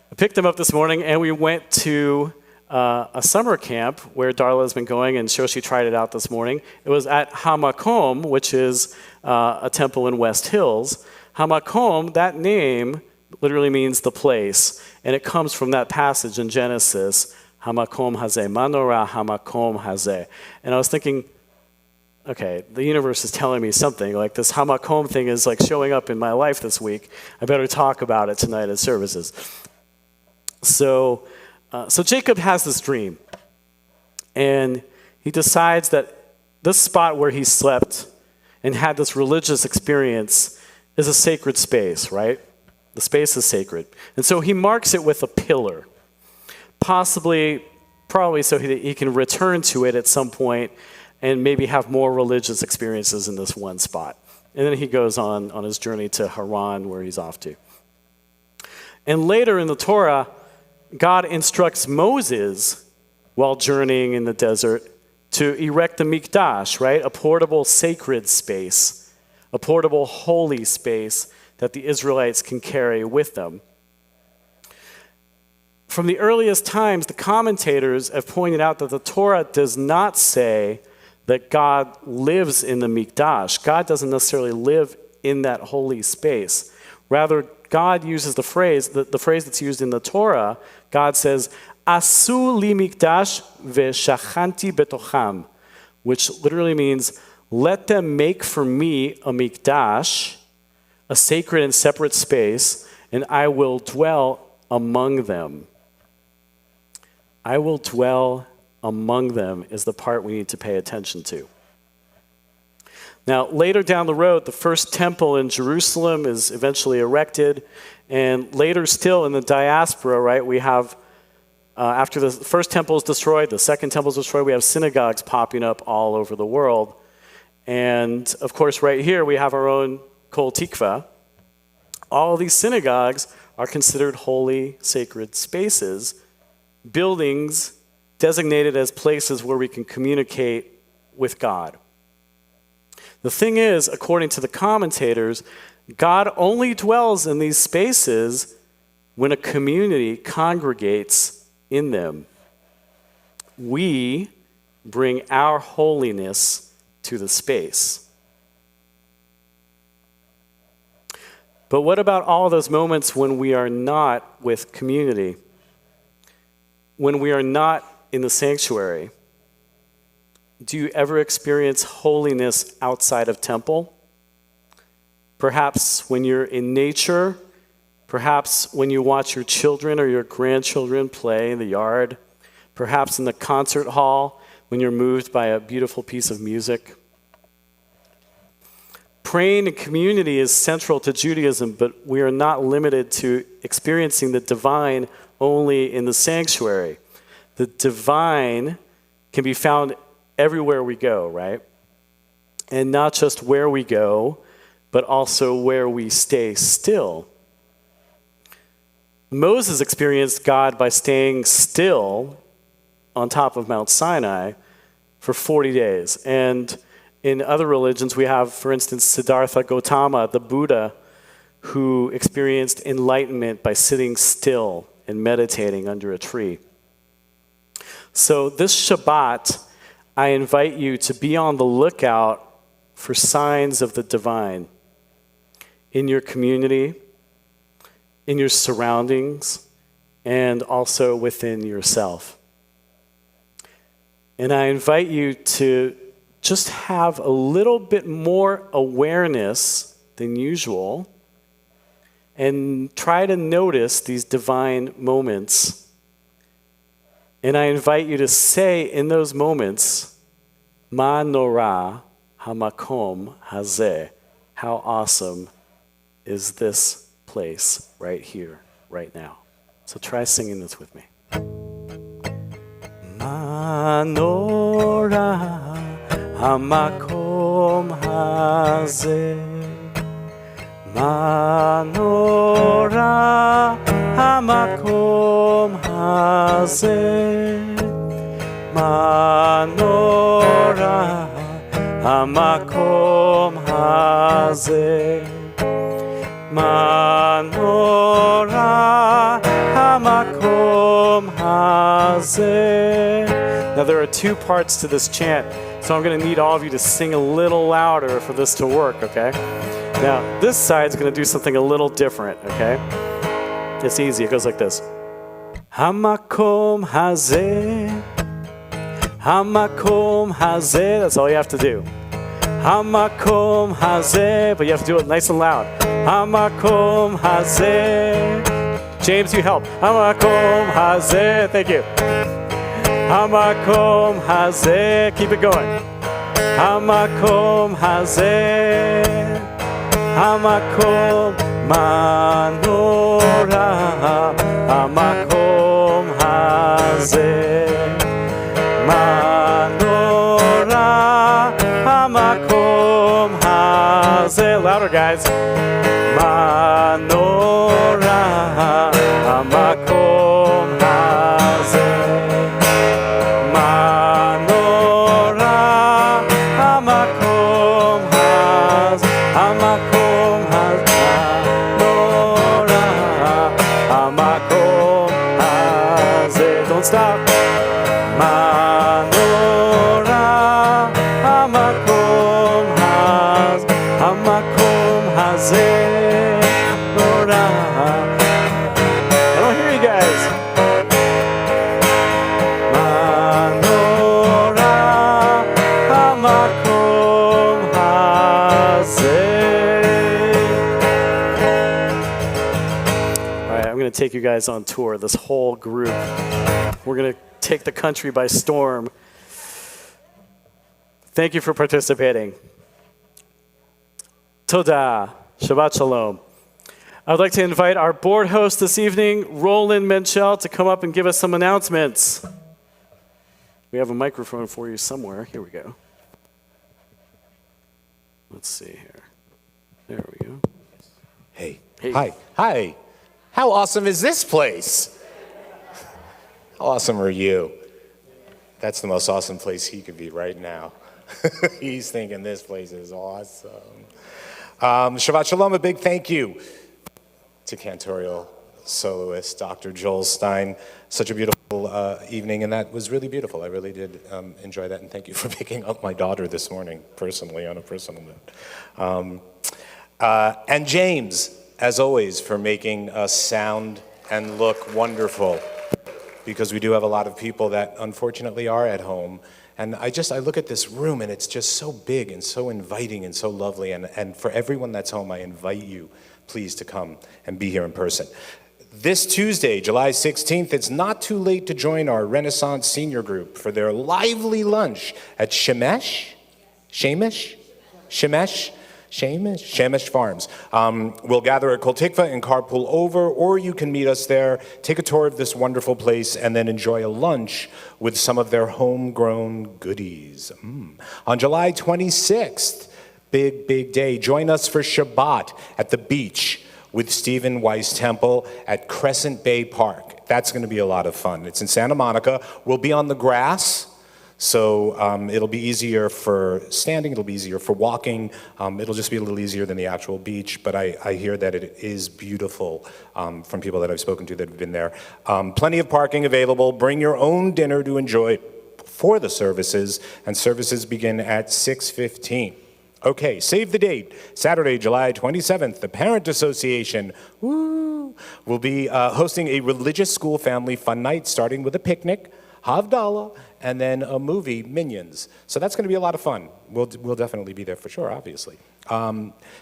I picked them up this morning, and we went to a summer camp where Darla has been going, and Shoshi tried it out this morning. It was at Hamakom, which is a temple in West Hills. Hamakom, that name literally means the place, and it comes from that passage in Genesis, Hamakom Hazeh, Manorah Hamakom Hazeh. And I was thinking, okay, the universe is telling me something, like this Hamakom thing is like showing up in my life this week. I better talk about it tonight at services. So Jacob has this dream, and he decides that this spot where he slept and had this religious experience is a sacred space, right? The space is sacred. And so he marks it with a pillar, probably so he can return to it at some point and maybe have more religious experiences in this one spot. And then he goes on his journey to Haran, where he's off to. And later in the Torah, God instructs Moses, while journeying in the desert, to erect the mikdash, right? A portable sacred space, a portable holy space that the Israelites can carry with them. From the earliest times, the commentators have pointed out that the Torah does not say that God lives in the mikdash. God doesn't necessarily live in that holy space. Rather, God uses the phrase that's used in the Torah. God says, "Asu li mikdash ve'shachanti betocham," which literally means, "Let them make for me a mikdash, a sacred and separate space, and I will dwell among them." I will dwell among them is the part we need to pay attention to. Now, later down the road, the first temple in Jerusalem is eventually erected, and later still in the diaspora, right, we have, after the first temple is destroyed, the second temple is destroyed, we have synagogues popping up all over the world. And, of course, right here, we have our own Kol Tikva. All of these synagogues are considered holy, sacred spaces, buildings designated as places where we can communicate with God. The thing is, according to the commentators, God only dwells in these spaces when a community congregates in them. We bring our holiness to the space. But what about all those moments when we are not with community? When we are not in the sanctuary? Do you ever experience holiness outside of temple? Perhaps when you're in nature, perhaps when you watch your children or your grandchildren play in the yard, perhaps in the concert hall when you're moved by a beautiful piece of music. Praying in community is central to Judaism, but we are not limited to experiencing the divine only in the sanctuary. The divine can be found everywhere we go, right? And not just where we go, but also where we stay still. Moses experienced God by staying still on top of Mount Sinai for 40 days. And in other religions, we have, for instance, Siddhartha Gautama, the Buddha, who experienced enlightenment by sitting still and meditating under a tree. So this Shabbat, I invite you to be on the lookout for signs of the divine in your community, in your surroundings, and also within yourself. And I invite you to just have a little bit more awareness than usual and try to notice these divine moments. And I invite you to say in those moments, "Ma nora hamakom hazeh." How awesome is this place right here, right now? So try singing this with me. Ma nora hamakom hazeh. Ma nora hamakom hazeh. Ma nora hamakom hazeh. Ma nora hamakom hazeh. Now there are two parts to this chant, so I'm going to need all of you to sing a little louder for this to work, okay? Now, this side's going to do something a little different, okay? It's easy. It goes like this. Hamakom hazeh, hamakom hazeh. That's all you have to do. Hamakom hazeh, but you have to do it nice and loud. Hamakom hazeh. James, you help. Hamakom hazeh. Thank you. Hamakom hazeh. Keep it going. Hamakom hazeh. Hamakom manora. Hamakom hazeh. Manora. Hamakom hazeh. Louder, guys. Manora. Hamakom hazeh. Manora. Hazeh. I don't hear you guys. Menorah hamakom hazeh. All right, I'm going to take you guys on tour, this whole group. We're going to take the country by storm. Thank you for participating. Toda. Shabbat Shalom. I would like to invite our board host this evening, Roland Menchel, to come up and give us some announcements. We have a microphone for you somewhere. Here we go. Let's see here. There we go. Hey. Hey. Hi. Hi. How awesome is this place? How awesome are you? That's the most awesome place he could be right now. He's thinking this place is awesome. Shabbat Shalom, a big thank you to cantorial soloist Dr. Joel Stein. Such a beautiful evening, and that was really beautiful. I really did enjoy that, and thank you for picking up my daughter this morning, personally, on a personal note. And James, as always, for making us sound and look wonderful, because we do have a lot of people that unfortunately are at home. And I look at this room, and it's just so big and so inviting and so lovely. And for everyone that's home, I invite you, please, to come and be here in person. This Tuesday, July 16th, it's not too late to join our Renaissance Senior Group for their lively lunch at Shemesh Farms. We'll gather at Kol Tikva and carpool over, or you can meet us there, take a tour of this wonderful place, and then enjoy a lunch with some of their homegrown goodies. On July 26th, big day, join us for Shabbat at the beach with Stephen Weiss Temple at Crescent Bay Park. That's going to be a lot of fun. It's in Santa Monica. We'll be on the grass. So it'll be easier for standing, it'll be easier for walking, it'll just be a little easier than the actual beach, but I hear that it is beautiful from people that I've spoken to that have been there. Plenty of parking available, bring your own dinner to enjoy for the services, and services begin at 6:15. Okay, save the date, Saturday, July 27th, the Parent Association, will be hosting a religious school family fun night, starting with a picnic, Havdalah, and then a movie, Minions. So that's going to be a lot of fun. We'll definitely be there for sure, obviously.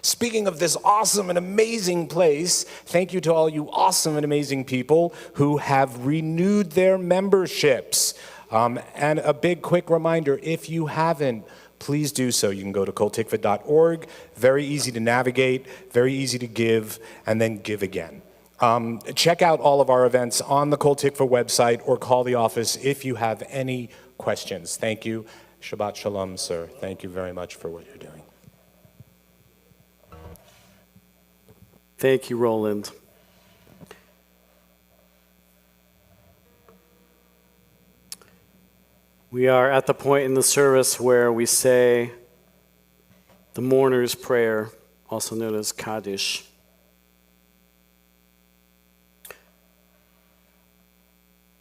Speaking of this awesome and amazing place, thank you to all you awesome and amazing people who have renewed their memberships. And a big quick reminder, if you haven't, please do so. You can go to koltikva.org. Very easy to navigate, very easy to give, and then give again. Check out all of our events on the Kol Tikva website or call the office if you have any questions. Thank you. Shabbat Shalom, sir. Thank you very much for what you're doing. Thank you, Roland. We are at the point in the service where we say the mourner's prayer, also known as Kaddish.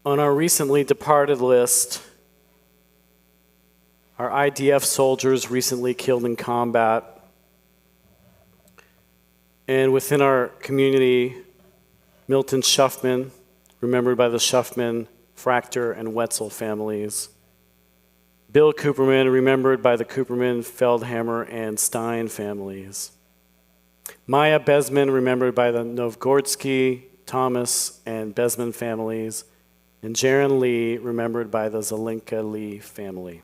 On our recently departed list, our IDF soldiers recently killed in combat. And within our community, Milton Schuffman, remembered by the Schuffman, Fractor, and Wetzel families. Bill Cooperman, remembered by the Cooperman, Feldhammer, and Stein families. Maya Besman, remembered by the Novgorodski, Thomas, and Besman families. And Jaron Lee, remembered by the Zelenka Lee family.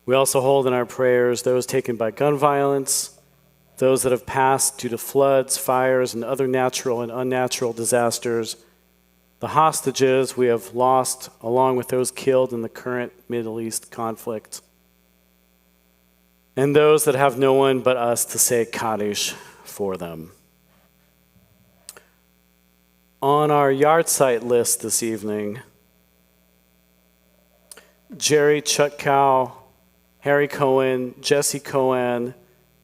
We also hold in our prayers those taken by gun violence, those that have passed due to floods, fires, and other natural and unnatural disasters, the hostages we have lost, along with those killed in the current Middle East conflict, and those that have no one but us to say Kaddish for them. On our yahrzeit list this evening, Jerry Chutkow, Harry Cohen, Jesse Cohen,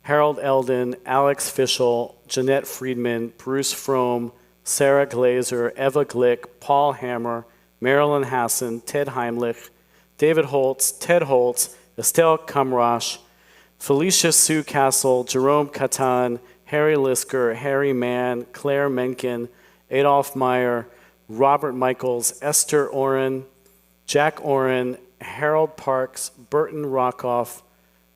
Harold Eldon, Alex Fischel, Jeanette Friedman, Bruce Fromm, Sarah Glazer, Eva Glick, Paul Hammer, Marilyn Hassan, Ted Heimlich, David Holtz, Ted Holtz, Estelle Kamrash, Felicia Sue Castle, Jerome Catan, Harry Lisker, Harry Mann, Claire Menken, Adolph Meyer, Robert Michaels, Esther Oren, Jack Oren, Harold Parks, Burton Rockoff,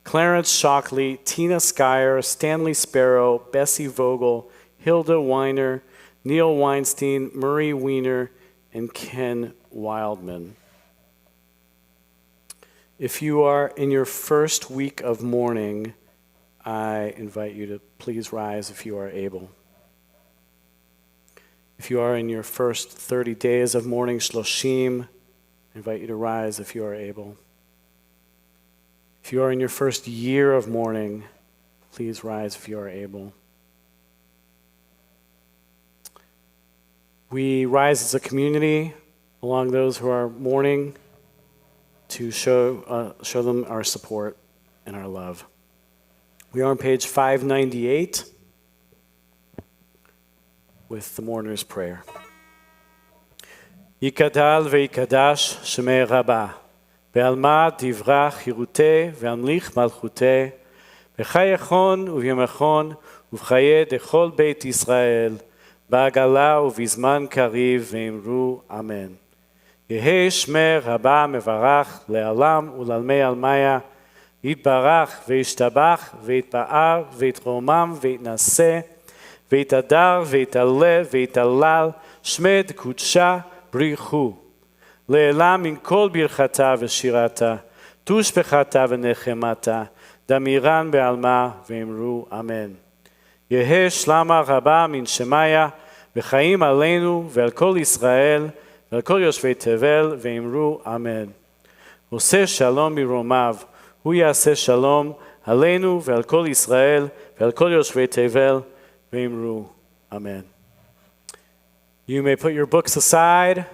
Clarence Shockley, Tina Skyer, Stanley Sparrow, Bessie Vogel, Hilda Weiner, Neil Weinstein, Murray Weiner, and Ken Wildman. If you are in your first week of mourning, I invite you to please rise if you are able. If you are in your first 30 days of mourning, Shloshim, I invite you to rise if you are able. If you are in your first year of mourning, please rise if you are able. We rise as a community along those who are mourning to show them our support and our love. We are on page 598 with the mourner's prayer. Yikadal ve'yikadash shemei Rabbah, ve'alma divra chiruteh ve'amlich malchuteh, b'chayechon u'vyemechon u'vchaye dechol beit Yisrael, ba'agala u'vizman kariv ve'imru amen. יהי שמי רבה מברך לעולם ולעלמי עלמיה, יתברך וישתבח ויתפאר ויתרומם ויתנשא ויתהדר ויתעלה ויתהלל שמד קודשה בריחו. לעילם מן כל ברכתה ושירתה, תושבחתה ונחמתה, דמירן בעלמה ואמרו אמן. יהי שלמה רבה מן שמיה וחיים עלינו ועל כל ישראל, ועל כל יושבי תבל, ואמרו אמן. עושה שלום מרומיו, הוא יעשה שלום עלינו ועל כל ישראל, ועל כל יושבי תבל, ואמרו amen. You may put your books aside.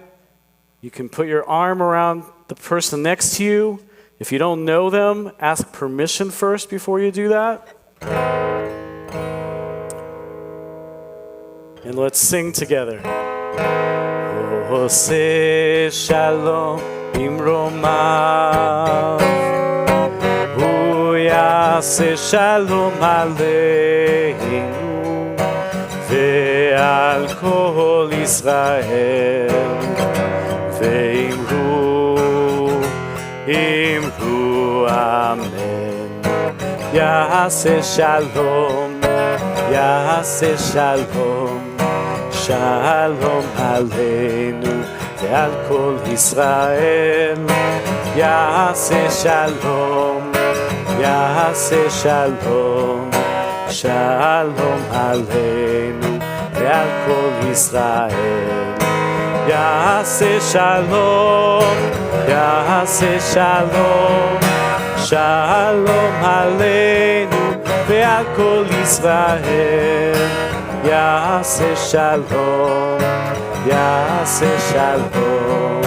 You can put your arm around the person next to you. If you don't know them, ask permission first before you do that. And let's sing together. עושה שלום במרומיו, הוא יעשה שלום עלינו ועל כל ישראל, ואמרו אמן. יעשה שלום, יעשה שלום, שלום עלינו ועל כל ישראל, יעשה שלום, יעשה שלום, שלום עלינו ועל כל ישראל, יעשה שלום, יעשה שלום, שלום עלינו ועל כל ישראל, יעשה שלום, יעשה שלום,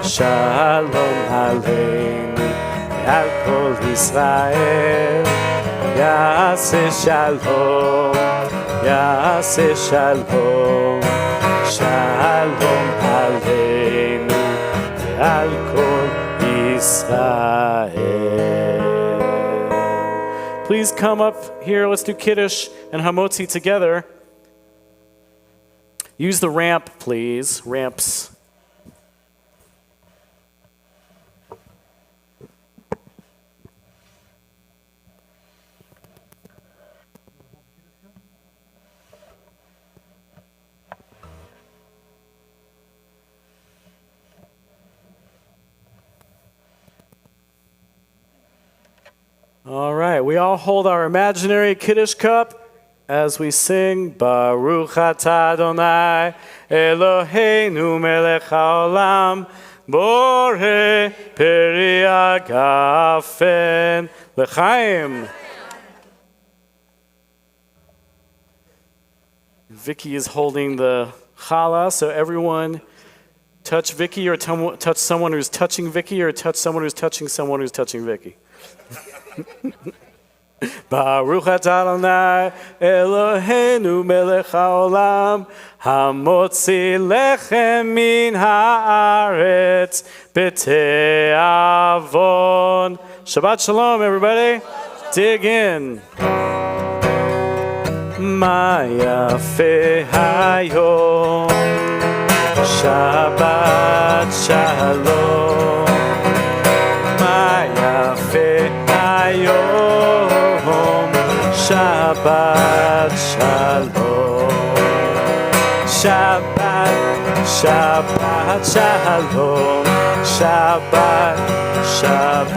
שלום עלינו ועל כל ישראל, יעשה שלום, יעשה שלום, שלום עלינו ועל כל ישראל. Please come up here. Let's do Kiddush and Hamotzi together. Use the ramp, please. Ramps. All right, we all hold our imaginary Kiddush cup as we sing, Baruch atah Adonai, Eloheinu melech haolam, Borei peri hagafen, L'chaim. Vicky is holding the challah, so everyone touch Vicky or touch someone who's touching Vicky or touch someone who's touching someone who's touching Vicky. Baruch atah Adonai Eloheinu melech haolam hamotzi lechem min haaretz b'te'avon. Shabbat shalom, everybody. Dig in. מה יפה היום, שבת שלום. מה יפה היום, שבת שלום. שבת, שבת שלום, שבת, שבת